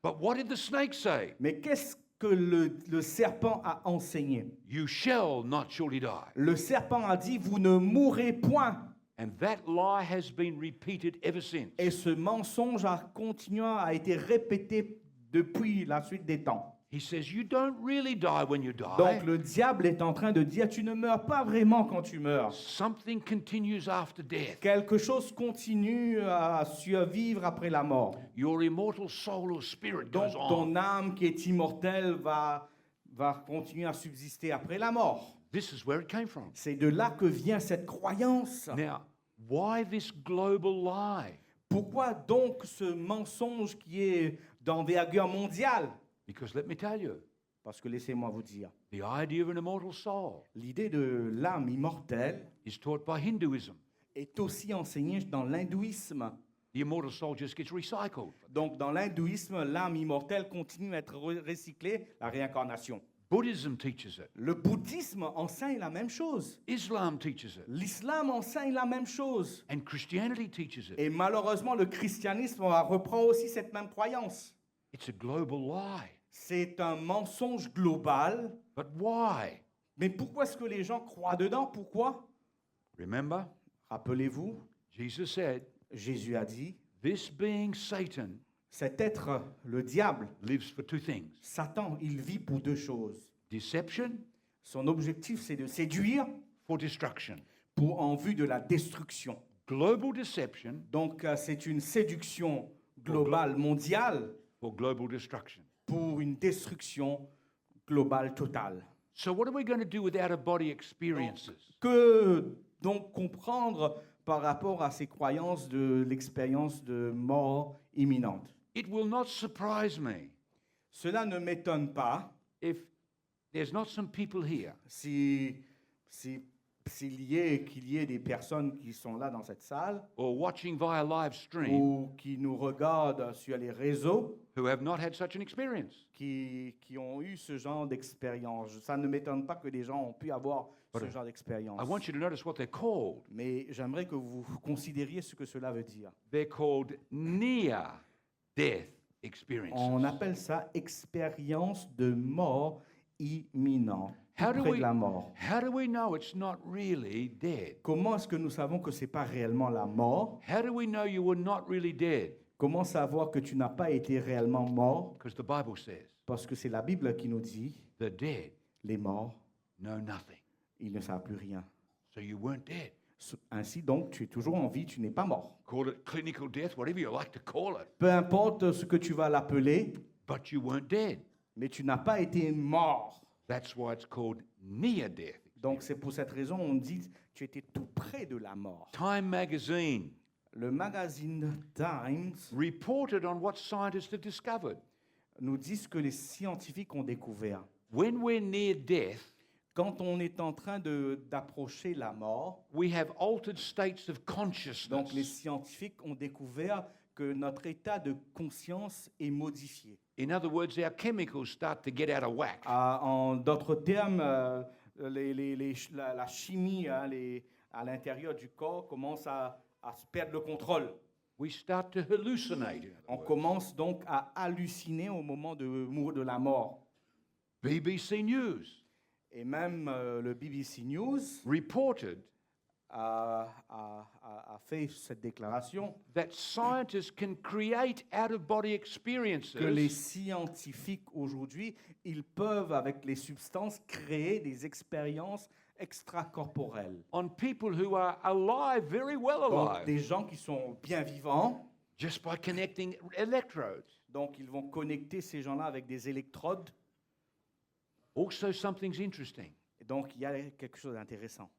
But what did the snake say? Mais qu'est-ce que le serpent a enseigné? You shall not surely die. Le serpent a dit, vous ne mourrez point. And that lie has been repeated ever since. Et ce mensonge a été répété depuis la suite des temps. He says, you don't really die when you Donc die. le diable est en train de dire, tu ne meurs pas vraiment quand tu meurs. Something continues after death. Quelque chose continue à survivre après la mort. Your immortal soul or spirit Donc goes on. ton âme qui est immortelle va continuer à subsister après la mort. This is where it came from. C'est de là que vient cette croyance. Now, why this global lie? Pourquoi donc ce mensonge qui est d'envergure mondiale. Because let me tell you, Parce que laissez-moi vous dire, the idea of an immortal soul l'idée de l'âme immortelle is taught by Hinduism. est aussi enseignée dans l'hindouisme. The immortal soul just gets recycled. Donc, dans l'hindouisme, l'âme immortelle continue à être recyclée, la réincarnation. Buddhism teaches it. Le bouddhisme enseigne la même chose. Islam teaches it. L'islam enseigne la même chose. And Christianity teaches it. Et malheureusement, le christianisme reprend aussi cette même croyance. It's a global lie. C'est un mensonge global. But why? Mais pourquoi est-ce que les gens croient dedans? Pourquoi? Remember, Rappelez-vous, Jesus said, Jésus a dit, this being Satan cet être, le diable, lives for two things. Satan, il vit pour deux choses. Deception Son objectif, c'est de séduire for destruction. en vue de la destruction. Global deception Donc, c'est une séduction globale, mondiale, for global destruction. pour une destruction globale totale. So what are we going to do with out-of-body experiences? Que donc comprendre par rapport à ces croyances de l'expérience de mort imminente? It will not surprise me Cela ne m'étonne pas if there's not some people here s'il y ait qu'il y ait des personnes qui sont là dans cette salle or watching via live stream ou qui nous regardent sur les réseaux who have not had such an experience. qui ont eu ce genre d'expérience. Ça ne m'étonne pas que des gens ont pu avoir ce genre d'expérience. I want you to notice what they're called. Mais j'aimerais que vous considériez ce que cela veut dire. They're called near-death experiences. On appelle ça expérience de mort imminente, tout How do près we- de la mort. How do we know it's not really dead? Comment est-ce que nous savons que ce n'est pas réellement la mort? How do we know you were not really dead? Comment savoir que tu n'as pas été réellement mort? Because the Bible says Parce que c'est la Bible qui nous dit, the dead les morts, know nothing. ils ne savent plus rien. So you weren't dead. Ainsi donc, tu es toujours en vie, tu n'es pas mort. Call it clinical death, whatever you like to call it. Peu importe ce que tu vas l'appeler, But you weren't dead. mais tu n'as pas été mort. That's why it's called near death. Donc c'est pour cette raison on dit tu étais tout près de la mort. Time magazine Le magazine Times reported on what scientists have discovered. nous dit ce que les scientifiques ont découvert. When we're near death, Quand on est en train d'approcher la mort, we have altered states of donc les consciousness. scientifiques ont découvert que notre état de conscience est modifié. In other words, our chemicals start to get out of whack. En d'autres termes, la chimie à l'intérieur du corps commence à se perdre le contrôle. We start to hallucinate. in On other words. commence donc à halluciner au moment de la mort. BBC News Et même le BBC News reported a fait cette déclaration that scientists can create out-of-body experiences que les scientifiques aujourd'hui, ils peuvent avec les substances créer des expériences extracorporelles. on people who are alive, very well Donc alive, des gens qui sont bien vivants, just by connecting electrodes. donc ils vont connecter ces gens-là avec des électrodes. Also, something's interesting. Et donc il y a quelque chose d'intéressant.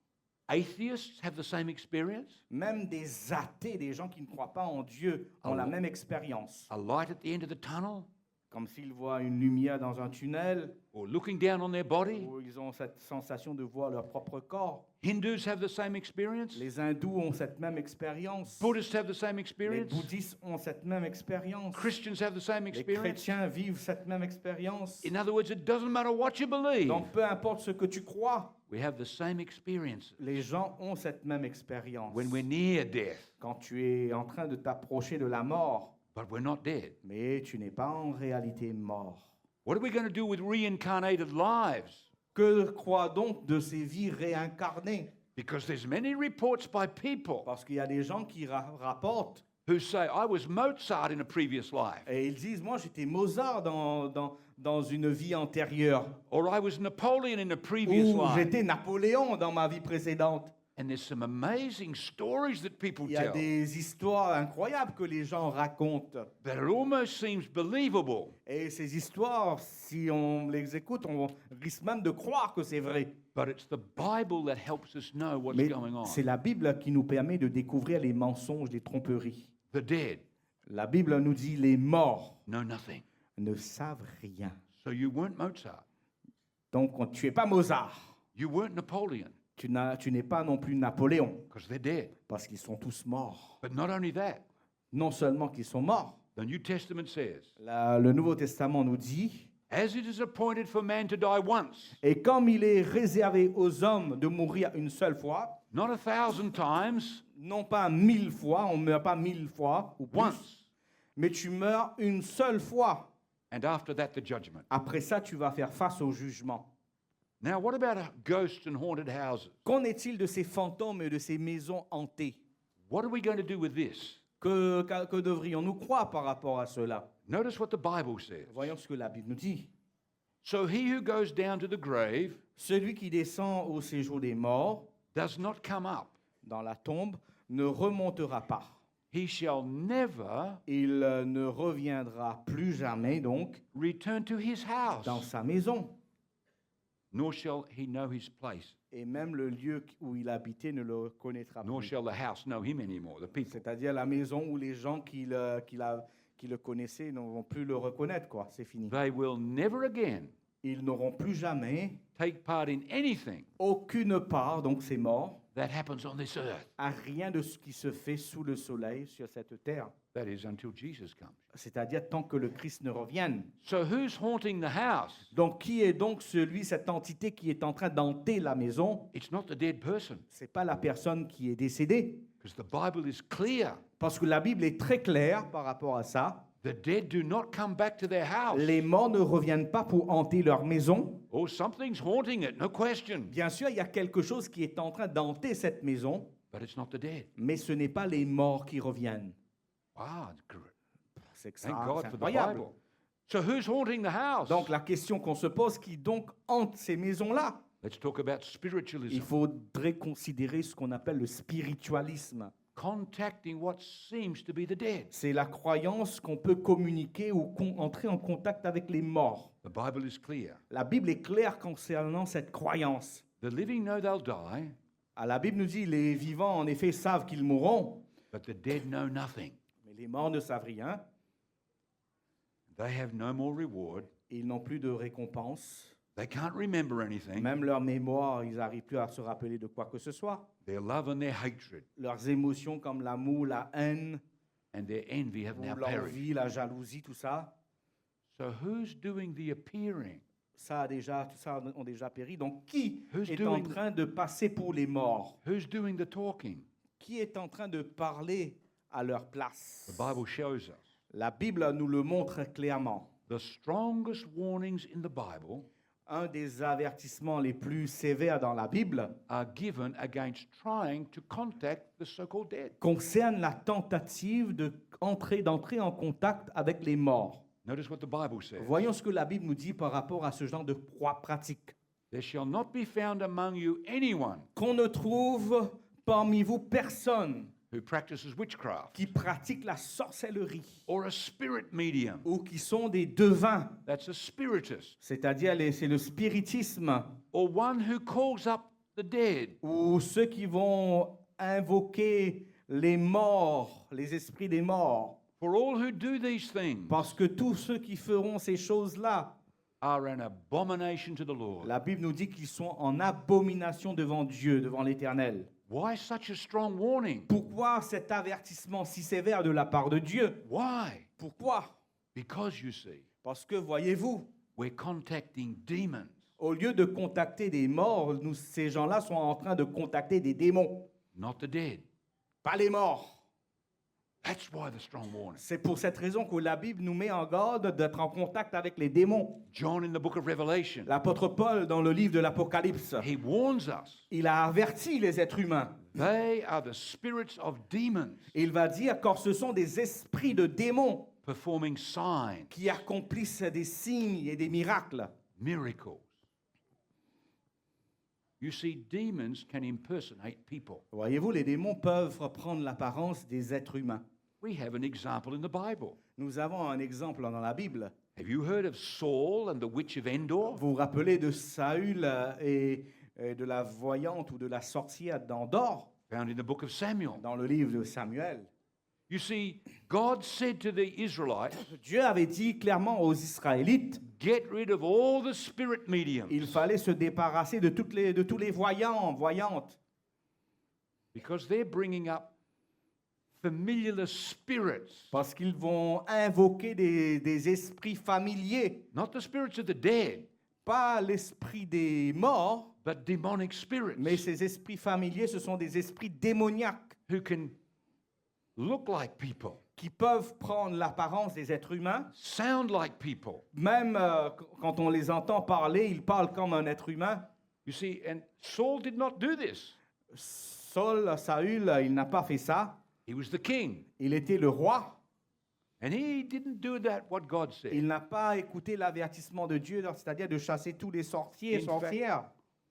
Atheists have the same experience. Même des athées, des gens qui ne croient pas en Dieu, ont la même expérience. A light at the end of the tunnel, Comme s'ils voient une lumière dans un tunnel, or looking down on their body. où ils ont cette sensation de voir leur propre corps. Hindus have the same experience. Les hindous ont cette même expérience. Buddhists have the same Les experience. bouddhistes ont cette même expérience. Christians have the same Les experience. chrétiens vivent cette même expérience. In other words, it doesn't matter what you believe. Donc peu importe ce que tu crois, We have the same experiences les gens ont cette même expérience. when we're near death, Quand tu es en train de t'approcher de la mort, but we're not dead. mais tu n'es pas en réalité mort. What are we going to do with reincarnated lives? Que croit donc de ces vies réincarnées? Because there's many reports by people Parce qu'il y a des gens qui rapportent who say, I was Mozart in a previous life, et ils disent, moi j'étais Mozart dans une vie antérieure, or I was Napoleon in a previous ou life. j'étais Napoléon dans ma vie précédente. And there's some amazing stories that people Il y a tell des histoires incroyables que les gens racontent. that it almost seems believable. Et ces histoires, si on les écoute, on risque même de croire que c'est vrai. But it's the Bible that helps us know what's Mais going on. c'est la Bible qui nous permet de découvrir les mensonges, les tromperies. The dead La Bible nous dit les morts know nothing. ne savent rien. So you weren't Mozart. Donc tu n'es pas Mozart. You weren't Napoleon, Tu n'es pas non plus Napoléon, because they're dead. parce qu'ils sont tous morts. But not only that, Non seulement qu'ils sont morts, the New Testament says, le Nouveau Testament nous dit, as it is appointed for man to die once, et comme il est réservé aux hommes de mourir une seule fois, not 1,000 times, non pas 1000 fois, on ne meurt pas 1000 fois ou plus, once. mais tu meurs une seule fois. And after that, the judgment. Après ça, tu vas faire face au jugement. Now, what about ghosts and haunted houses? Qu'en est-il de ces fantômes et de ces maisons hantées? What are we going to do with this? Que devrions-nous croire par rapport à cela? Notice what the Bible says. Voyons ce que la Bible nous dit. So he who goes down to the grave Celui qui descend au séjour des morts, does not come up. dans la tombe, ne remontera pas. He shall never Il ne reviendra plus jamais, donc, return to his house, dans sa maison. nor shall he know his place, Et même le lieu où il habitait ne le connaîtra nor plus. shall the house know him anymore, the people. C'est-à-dire la maison où les gens qui le connaissaient ne vont plus le reconnaître, quoi. C'est fini. They will never again Ils n'auront plus jamais take part in anything aucune part, donc c'est mort, that happens on this earth. à rien de ce qui se fait sous le soleil sur cette terre. That is until Jesus comes. C'est-à-dire tant que le Christ ne revienne. So who's haunting the house? Donc qui est donc cette entité qui est en train d'hanter la maison? It's not the dead person, C'est pas la personne qui est décédée. because the Bible is clear. Parce que la Bible est très claire par rapport à ça. The dead do not come back to their house. Les morts ne reviennent pas pour hanter leur maison. Oh, something's haunting it, no question. Bien sûr, il y a quelque chose qui est en train d'hanter cette maison, But it's not the dead. mais ce n'est pas les morts qui reviennent. Wow, it's great. C'est que Thank ça, God c'est for the incroyable. Bible. So who's haunting the house? Donc la question qu'on se pose, qui donc hante ces maisons-là? Let's talk about Il spiritualism. faudrait considérer ce qu'on appelle le spiritualisme. Contacting what seems to be the dead. C'est la croyance qu'on peut communiquer ou entrer en contact avec les morts. The Bible is clear. La Bible est claire concernant cette croyance. The living know they'll die, La Bible nous dit les vivants, en effet, savent qu'ils mourront, but the dead know nothing. mais les morts ne savent rien. They have no more reward. Ils n'ont plus de récompense. They can't remember anything. Même leur mémoire, ils n'arrivent plus à se rappeler de quoi que ce soit. Their love and their hatred Leurs émotions comme l'amour, la haine, and their envy have now perished. l'envie, la jalousie, tout ça, So who's doing the appearing? tout ça ont déjà péri. Donc qui Who's est en doing- train de passer pour les morts? Who's doing the talking? Qui est en train de parler à leur place? The Bible shows us. La Bible nous le montre clairement. The strongest warnings in the Bible Un des avertissements les plus sévères dans la Bible are given against trying to contact the so-called dead. concerne la tentative d'entrer en contact avec les morts. Notice what the Bible says. Voyons ce que la Bible nous dit par rapport à ce genre de pratique. There shall not be found among you anyone Qu'on ne trouve parmi vous personne who practices witchcraft qui pratique la sorcellerie or a spirit medium. ou qui sont des devins, That's a spiritist. c'est-à-dire c'est le spiritisme, Or one who calls up the dead. ou ceux qui vont invoquer les morts, les esprits des morts. For all who do these things Parce que tous ceux qui feront ces choses-là, are an abomination to the Lord. la Bible nous dit qu'ils sont en abomination devant Dieu, devant l'Éternel. Why such a strong warning? Pourquoi cet avertissement si sévère de la part de Dieu? Why? Pourquoi? Because you see, Parce que, voyez-vous, we're contacting demons. au lieu de contacter des morts, ces gens-là sont en train de contacter des démons, Not the dead. pas les morts. That's why the strong warning. C'est pour cette raison que la Bible nous met en garde d'être en contact avec les démons. John in the book of Revelation, L'apôtre Paul, dans le livre de l'Apocalypse, he warns us. il a averti les êtres humains. They are the spirits of demons Il va dire car ce sont des esprits de démons performing signs, qui accomplissent des signes et des miracles. miracles. You see, demons can impersonate people. Voyez-vous, les démons peuvent prendre l'apparence des êtres humains. We have an example in the Bible. Nous avons un exemple dans la Bible. Have you heard of Saul and the witch of Endor? Vous vous rappelez de Saül et de la voyante ou de la sorcière d'Andorre Found in the book of Samuel. dans le livre de Samuel. You see, God said to the Israelites, Dieu avait dit clairement aux Israélites, get rid of all the spirit il mediums fallait se débarrasser de tous les voyants, voyantes, because they're bringing up familiar spirits, parce qu'ils vont invoquer des esprits familiers, not the spirits of the dead, pas l'esprit des morts, but demonic spirits mais ces esprits familiers, ce sont des esprits démoniaques who can look like people, qui peuvent prendre l'apparence des êtres humains. sound like people. Même quand on les entend parler, ils parlent comme un être humain. You see, and Saul did not do this. Saül, il n'a pas fait ça. He was the king, Il était le roi. and he didn't do that what God said. Il n'a pas écouté l'avertissement de Dieu, c'est-à-dire de chasser tous les sorciers et In fact- sorcières.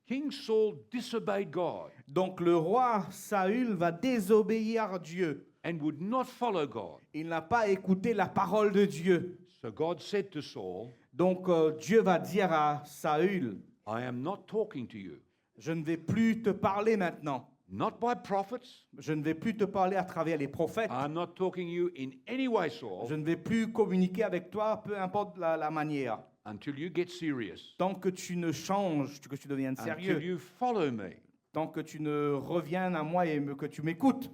King Saul disobeyed God Donc le roi Saül va désobéir à Dieu. and would not follow God. Il n'a pas écouté la parole de Dieu. So God said to Saul, Donc Dieu va dire à Saül, I am not talking to you, je ne vais plus te parler maintenant. not by prophets. Je ne vais plus te parler à travers les prophètes. I'm not talking to you in any way, Saul, Je ne vais plus communiquer avec toi, peu importe la manière. until you get serious, Tant que tu ne changes, que tu deviennes until sérieux, you follow me. tant que tu ne reviennes à moi et que tu m'écoutes.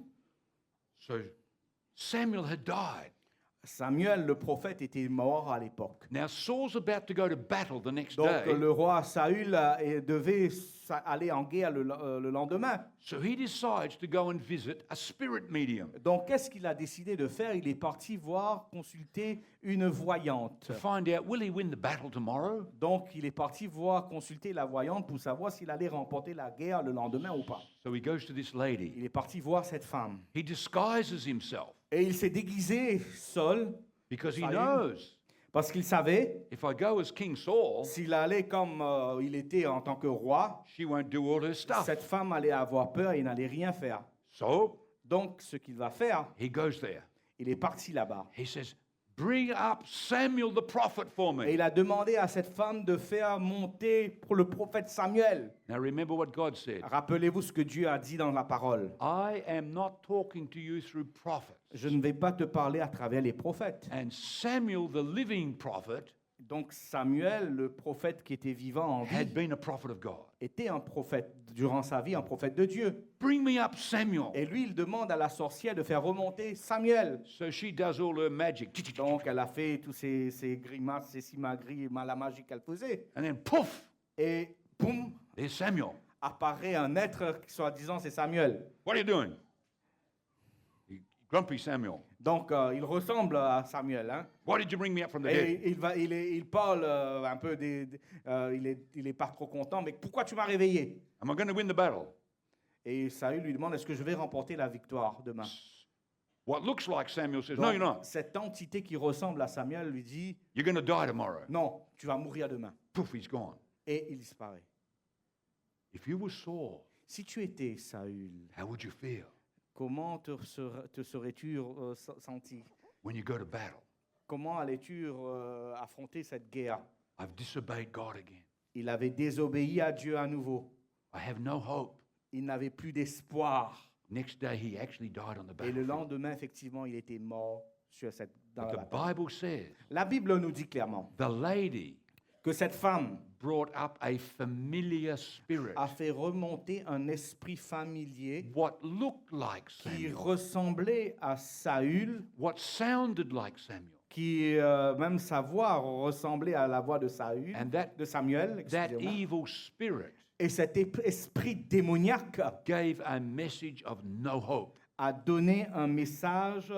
So Samuel had died. Samuel, le prophète, était mort à l'époque. Now Saul's about to go to battle the next Donc day. le roi Saül devait aller en guerre le lendemain. So he decides to go and visit a spirit medium Donc qu'est-ce qu'il a décidé de faire? Il est parti voir, consulter une voyante. to find out, will he win the battle tomorrow? Donc il est parti voir, consulter la voyante pour savoir s'il allait remporter la guerre le lendemain ou pas. So he goes to this lady. Il est parti voir cette femme. He disguises himself Et il s'est déguisé seul because he Saül. knows parce qu'il savait if I go as King Saul, s'il allait comme il était en tant que roi, she won't do all her stuff. cette femme allait avoir peur et n'allait rien faire. So Donc ce qu'il va faire, he goes there. il est parti là-bas. He says, bring up Samuel the prophet for Et me. il a demandé à cette femme de faire monter pour le prophète Samuel. Now remember what God said. Rappelez-vous ce que Dieu a dit dans la parole. I am not talking to you through prophets. Je ne vais pas te parler à travers les prophètes. And Samuel, the living prophet, Donc Samuel, le prophète qui était vivant en vie, had been a prophet of God. était un prophète durant sa vie, un prophète de Dieu. Bring me up Samuel. Et lui, il demande à la sorcière de faire remonter Samuel. So she does all her magic. Donc elle a fait tous ces grimaces, ces simagris, la magie qu'elle faisait. And then poof, Et boum, there's Samuel. apparaît un être qui, soi-disant, c'est Samuel. What are you doing? Grumpy Samuel. Donc il ressemble à Samuel. Hein? Why did you bring me up from the Et dead? il parle un peu, il est pas trop content, mais pourquoi tu m'as réveillé? Am I going to win the battle? Et Saül lui demande, est-ce que je vais remporter la victoire demain? What looks like Samuel says, Donc, no, you're not. cette entité qui ressemble à Samuel lui dit, You're going to die tomorrow. non, tu vas mourir demain. Poof, he's gone. Et il disparaît. If you were Saul, Si tu étais Saül, how would you feel comment te serais-tu senti? when you go to battle? Comment allais-tu affronter cette guerre? I've disobeyed God again. Il avait désobéi à Dieu à nouveau. I have no hope. Il n'avait plus d'espoir. Next day, he actually died on the Et le battlefield. lendemain, effectivement, il était mort dans But la the bataille. Bible says La Bible nous dit clairement the lady que cette femme brought up a familiar spirit, a fait remonter un esprit familier what looked like qui Samuel, ressemblait à Saül, what sounded like Samuel. qui même sa voix ressemblait à la voix de Saül, And that- de Samuel, That excusez-moi. evil spirit Et cet esprit démoniaque gave a message of no hope. a donné un message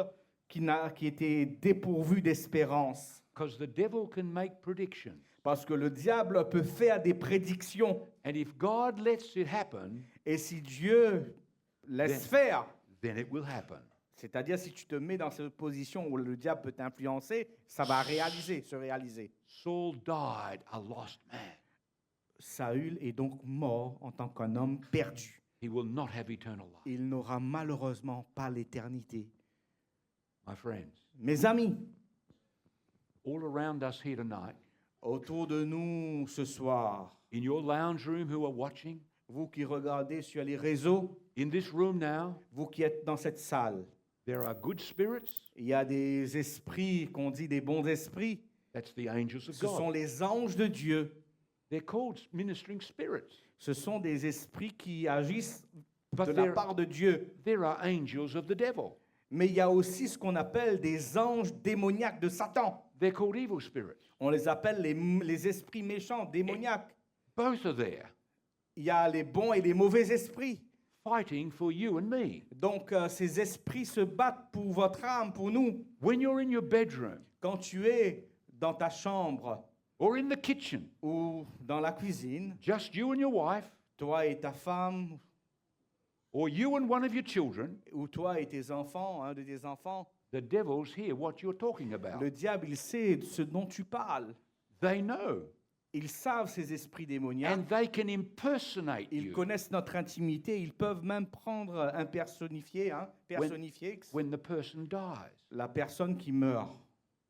qui était dépourvu d'espérance. Because the devil can make predictions. Parce que le diable peut faire des prédictions. And if God lets it happen, Et si Dieu laisse faire, then it will happen. c'est-à-dire si tu te mets dans cette position où le diable peut t'influencer, ça va se réaliser. Saul died a lost man. Saül est donc mort en tant qu'un homme perdu. He will not have eternal life. Il n'aura malheureusement pas l'éternité. My friends, Mes amis, all around us here tonight, autour de nous ce soir, in your lounge room who are watching, vous qui regardez sur les réseaux, in this room now, vous qui êtes dans cette salle, There are good spirits. Il y a des esprits qu'on dit des bons esprits. That's the angels of Ce sont God. les anges de Dieu. They're called ministering spirits. Ce sont des esprits qui agissent But de la part de Dieu. there are angels of the devil. Mais il y a aussi ce qu'on appelle des anges démoniaques de Satan. They're called evil spirits. On les appelle les esprits méchants, démoniaques. Both are there, Il y a les bons et les mauvais esprits. fighting for you and me. Donc, ces esprits se battent pour votre âme, pour nous. When you're in your bedroom Quand tu es dans ta chambre or in the kitchen, ou dans la cuisine, just you and your wife, toi et ta femme, or you and one of your children, ou toi et tes enfants, un de tes enfants, the devils hear what you're talking about. le diable, il sait ce dont tu parles. They know, Ils savent ces esprits démoniaques. and they can impersonate Ils you connaissent notre intimité. Ils peuvent même prendre un personnifié, when the person dies. la personne qui meurt.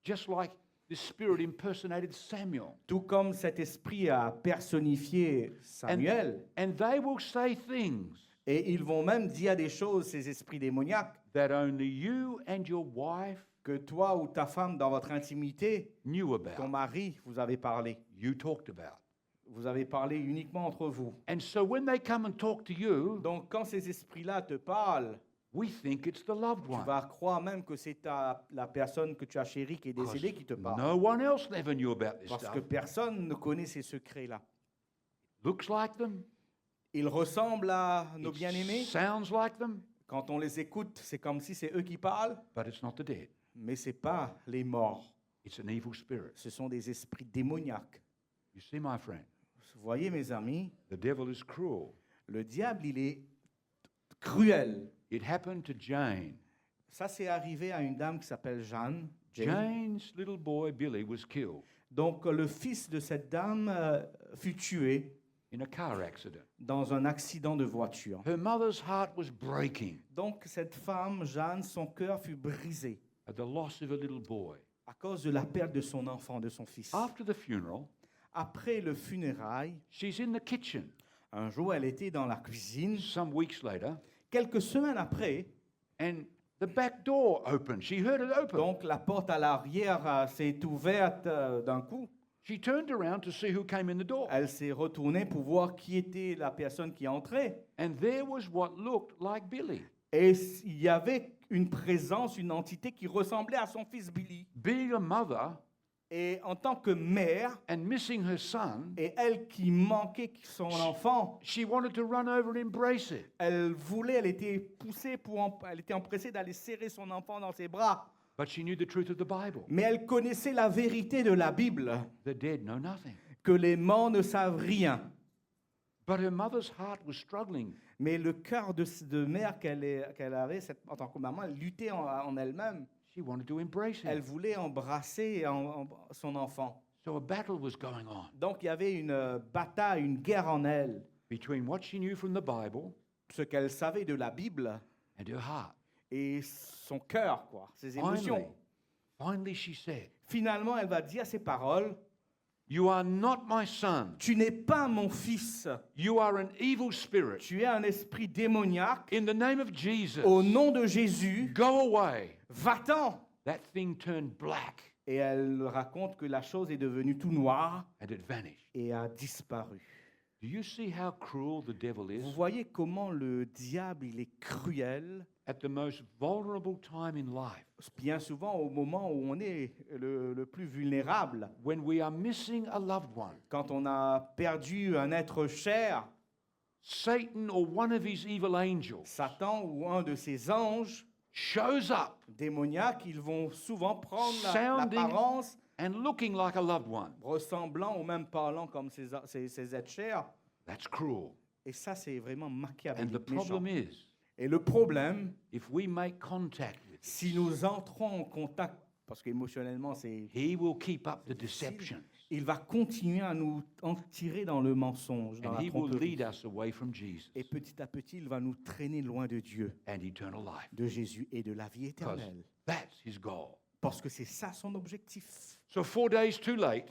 Just like the spirit impersonated Samuel. Tout comme cet esprit a personnifié Samuel. And they will say things Et ils vont même dire des choses, ces esprits démoniaques, that only you and your wife que toi ou ta femme, dans votre intimité, knew ton about, mari, vous avez parlé. you talked about. Vous avez parlé uniquement entre vous. And so when they come and talk to you, Donc, quand ces esprits-là te parlent, we think it's the loved tu one. vas croire même que c'est la personne que tu as chérie qui est décédée qui te parle. No one else never knew about this Parce que stuff. personne ne connaît ces secrets-là. Looks like them, Ils ressemblent à nos bien-aimés. it sounds like them, Quand on les écoute, c'est comme si c'est eux qui parlent, but it's not the dead. mais ce n'est pas les morts. It's an evil spirit. Ce sont des esprits démoniaques. You see, my friend, Vous voyez, mes amis, the devil is cruel. le diable, il est cruel. It happened to Jane. Ça, c'est arrivé à une dame qui s'appelle Jeanne. Jane. Jane's little boy, Billy, was killed Donc, le fils de cette dame fut tué in a car accident. dans un accident de voiture. Her mother's heart was breaking Donc, cette femme, Jeanne, son cœur fut brisé at the loss of a little boy. à cause de la perte de son enfant, de son fils. After the funeral, Après le funérail, she's in the kitchen. un jour, elle était dans la cuisine. Some weeks later, Quelques semaines après, and the back door opened. She heard it open. donc la porte à l'arrière s'est ouverte d'un coup. She turned around to see who came in the door. Elle s'est retournée pour voir qui était la personne qui entrait. And there was what looked like Billy. Et il y avait une présence, une entité qui ressemblait à son fils Billy. Being a mother Et en tant que mère, and missing her son, et elle qui manquait son enfant, she wanted to run over and embrace it. elle était poussée elle était empressée d'aller serrer son enfant dans ses bras. But she knew the truth of the Bible. Mais elle connaissait la vérité de la Bible, The dead know nothing. que les morts ne savent rien. But her mother's heart was struggling. Mais le cœur de mère qu'elle avait, en tant que maman, elle luttait en elle-même. She wanted to embrace Elle him. voulait embrasser son enfant. So a battle was going on Donc il y avait une bataille, une guerre en elle. between what she knew from the Bible Ce qu'elle savait de la Bible and her heart. et son cœur, quoi, ses émotions. Finally she said, Finalement, elle va dire ces paroles. "You are not my son. Tu n'es pas mon fils. You are an evil spirit. Tu es un esprit démoniaque. In the name of Jesus, Au nom de Jésus, go away." va-t'en. That thing turned black Et elle raconte que la chose est devenue tout noire and it vanished. et a disparu. Do you see how cruel the devil Vous is? voyez comment le diable, il est cruel, At the most vulnerable time in life, bien souvent au moment où on est le plus vulnérable, when we are missing a loved one, quand on a perdu un être cher, Satan or one of his evil angels Satan ou un de ses anges shows up démoniaques, ils vont souvent prendre Sounding- l'apparence and looking like a loved one. ressemblant ou même parlant comme ces êtres chers. That's cruel. Et ça, c'est vraiment And the machiavélique, problem méchant. is, Et le problème, if we make contact with si him, nous entrons en contact, parce qu'émotionnellement, he will keep up the deception il va continuer à nous en tirer dans le mensonge, dans and la he will tromperie. lead us away from Jesus Et petit à petit, il va nous traîner loin de Dieu, and eternal life. de Jésus et de la vie Because éternelle. that's his goal. Parce que c'est ça son objectif. So 4 days too late,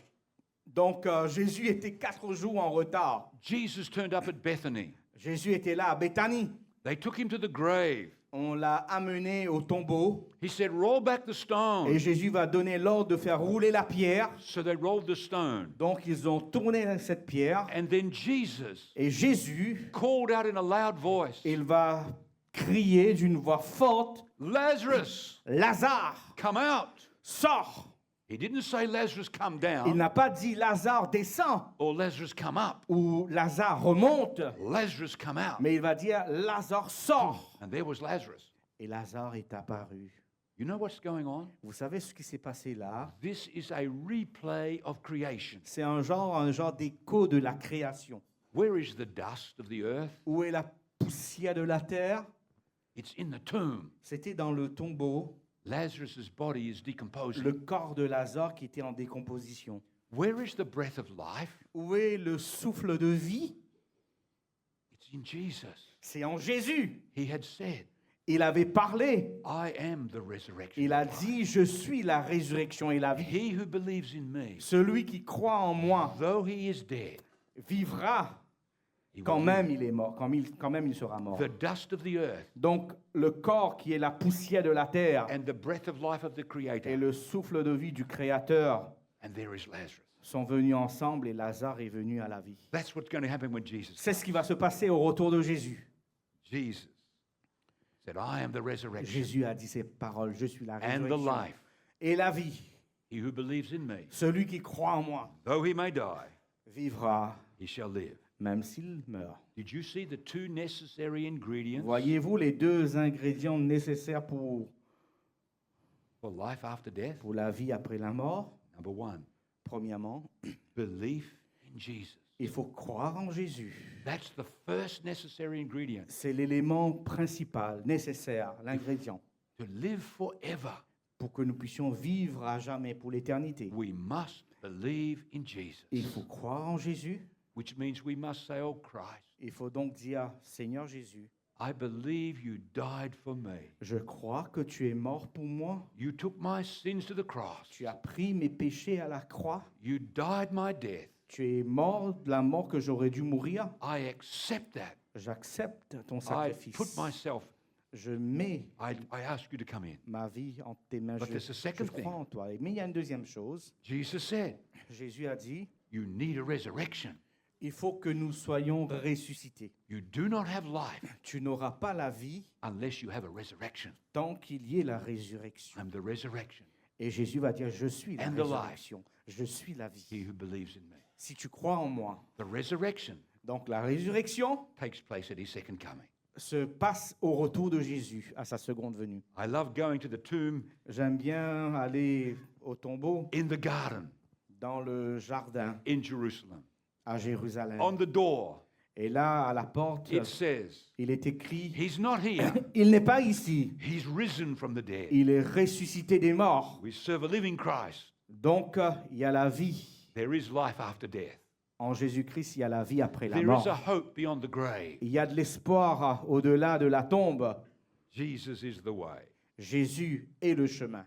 Donc Jésus était 4 jours en retard. Jesus turned up at Bethany. Jésus était là à Béthanie. They took him to the grave. On l'a amené au tombeau He said, roll back the stone. et Jésus va donner l'ordre de faire rouler la pierre. So they rolled the stone. Donc ils ont tourné cette pierre And then Jesus et Jésus, called out in a loud voice, il va crier d'une voix forte, Lazarus, Lazare, come out. sors. He didn't say Lazarus come Il down n'a pas dit Lazare descend or Lazarus come up. ou Lazare remonte, Lazarus come out. mais il va dire Lazare sort. And there was Lazarus. Et Lazare est apparu. You know what's going on? Vous savez ce qui s'est passé là? This is a replay of creation. C'est un genre d'écho de la création. Where is the dust of the earth? Où est la poussière de la terre? It's in the tomb. C'était dans le tombeau, Lazarus' body is decomposing. le corps de Lazare qui était en décomposition. Where is the breath of life? Où est le souffle de vie? It's in Jesus. C'est en Jésus. He had said, Il avait parlé. I am the resurrection. Il a dit, je suis la résurrection et la vie. He who believes in me, Celui qui croit en moi though he is dead, vivra he quand will même live. il est mort, quand même il sera mort. The dust of the earth Donc le corps qui est la poussière de la terre and the breath of life of the et Creator. le souffle de vie du Créateur And there is Lazarus. sont venus ensemble et Lazare est venu à la vie. That's what's going to happen when Jesus C'est ce qui va se passer au retour de Jésus. Jesus said, I am the resurrection Jésus a dit ces paroles, je suis la and the résurrection life. et la vie. He who believes in me, Celui qui croit en moi though he may die, vivra he shall live. même s'il meurt. Did you see the two necessary ingredients Voyez-vous les deux ingrédients nécessaires pour for life after death? la vie après la mort? Number one, Premièrement, belief in Jesus. il faut croire en Jésus. That's the first necessary ingredient C'est l'élément principal, nécessaire, l'ingrédient, to live forever. pour que nous puissions vivre à jamais pour l'éternité. We must believe in Jesus, Il faut croire en Jésus. which means we must say, Oh Christ, Il faut donc dire, Seigneur Jésus, I believe you died for me. je crois que tu es mort pour moi. You took my sins to the cross. Tu as pris mes péchés à la croix. You died my death. Tu es mort de la mort que j'aurais dû mourir. I accept that. J'accepte ton I sacrifice. put myself, Je mets I ask you to come in. ma vie en tes mains. But there's a second Je crois thing. en toi. Mais il y a une deuxième chose. Jesus said, Jésus a dit, You need a resurrection. il faut que nous soyons ressuscités. You do not have life Tu n'auras pas la vie unless you have a resurrection. tant qu'il y ait la résurrection. I'm the resurrection. Et Jésus va dire, je suis la And the life. résurrection. Je suis la vie. He who believes in me. Si tu crois en moi. The resurrection Donc la résurrection takes place at his second coming. se passe au retour de Jésus, à sa seconde venue. I love going to the tomb J'aime bien aller au tombeau, in the garden dans le jardin, in Jerusalem. à Jérusalem. On the door, Et là, à la porte, it says, il est écrit, He's not here. il n'est pas ici, He's risen from the dead. il est ressuscité des morts. We serve a living Christ. Donc, il y a la vie. There is life after death. En Jésus-Christ, il y a la vie après la There mort. is a hope beyond the grave. Il y a de l'espoir au-delà de la tombe. Jesus is the way. Jésus est le chemin.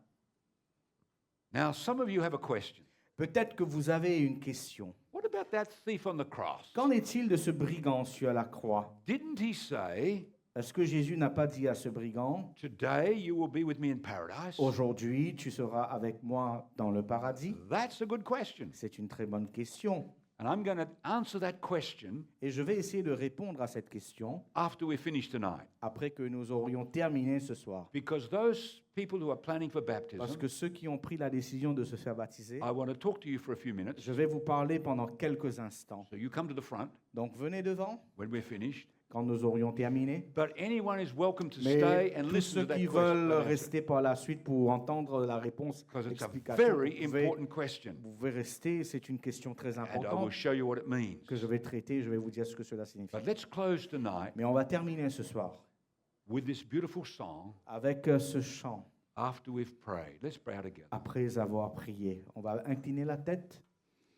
Now, some of you have a question. Peut-être que vous avez une question. What about that thief on the cross? Qu'en est-il de ce brigand sur la croix? Didn't he say, Est-ce que Jésus n'a pas dit à ce brigand, Today you will be with me in paradise? aujourd'hui tu seras avec moi dans le paradis? That's a good question. C'est une très bonne question. And I'm going to answer that question Et je vais essayer de répondre à cette question after we finish tonight. après que nous aurions terminé ce soir. Because those people who are planning for Parce baptism, que ceux qui ont pris la décision de se faire baptiser, I want to talk to you for a few minutes. je vais vous parler pendant quelques instants. So you come to the front Donc venez devant when we're finished. quand nous aurions terminé. But anyone is welcome to Mais stay and tous listen ceux to that qui question. veulent rester par la suite pour entendre la réponse, Because it's a l'explication, very important question. vous pouvez rester. C'est une question très And I will importante show you what it means. que je vais traiter. Je vais vous dire ce que cela signifie. But let's close tonight Mais on va terminer ce soir with this beautiful song avec ce chant. after we've prayed. Let's pray together. Après avoir prié, on va incliner la tête.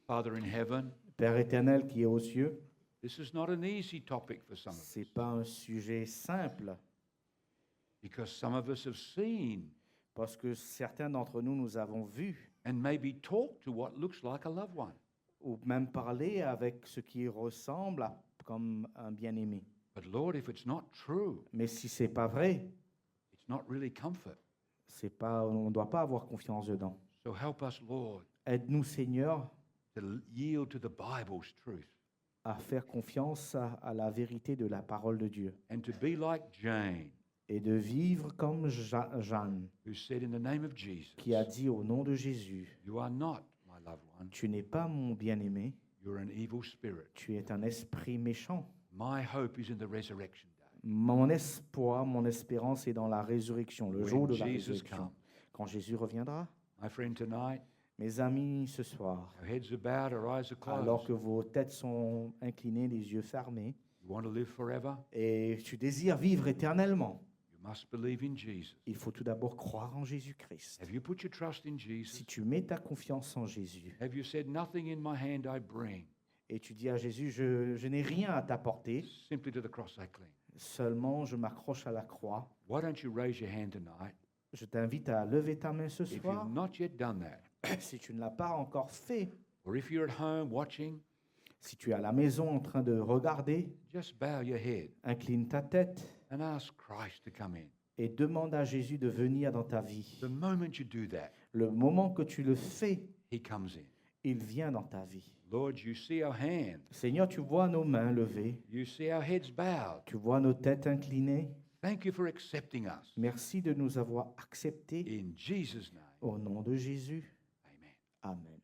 Father in heaven, Père éternel qui est aux cieux, this is not an easy topic for some of us. c'est pas un sujet simple Because some of us have seen parce que certains d'entre nous, nous avons vu and maybe talked to what looks like a loved one. ou même parlé avec ce qui ressemble à comme un bien-aimé. But Lord, if it's not true, Mais si c'est pas vrai, It's not really comfort. C'est pas, on ne doit pas avoir confiance dedans. So help us, Lord, Aide-nous, Seigneur, to yield to the Bible's truth à faire confiance à la vérité de la parole de Dieu and to be like Jane, et de vivre comme Jeanne, who said in the name of Jesus, qui a dit au nom de Jésus, you are not my loved one, tu n'es pas mon bien-aimé, you're an evil spirit. tu es un esprit méchant. My hope is in the resurrection day. Mon espoir, mon espérance est dans la résurrection, le jour When de la Jesus résurrection. comes. Quand Jésus reviendra, My friend, tonight, mes amis, ce soir, our heads are bowed, our eyes are alors closed. que vos têtes sont inclinées, les yeux fermés, You want to live forever? et tu désires vivre éternellement, You must believe in Jesus. il faut tout d'abord croire en Jésus-Christ. Have you put your trust in Si Jesus? tu mets ta confiance en Jésus Have you said, nothing in my hand I bring, et tu dis à Jésus, je n'ai rien à t'apporter, simply to the cross I cling? seulement je m'accroche à la croix, Why don't you raise your hand tonight? je t'invite à lever ta main ce If soir. you've not yet done that, Si tu ne l'as pas encore fait, or if you're at home watching, si tu es à la maison en train de regarder, just bow your head incline ta tête and ask Christ to come in. et demande à Jésus de venir dans ta vie. The moment you do that, Le moment que tu le fais, He comes in. il vient dans ta vie. Lord, you see our hands, Seigneur, tu vois nos mains levées, you see our heads bowed. tu vois nos têtes inclinées. Thank you for accepting us. Merci de nous avoir acceptés In Jesus' name, au nom de Jésus. amen. Amen.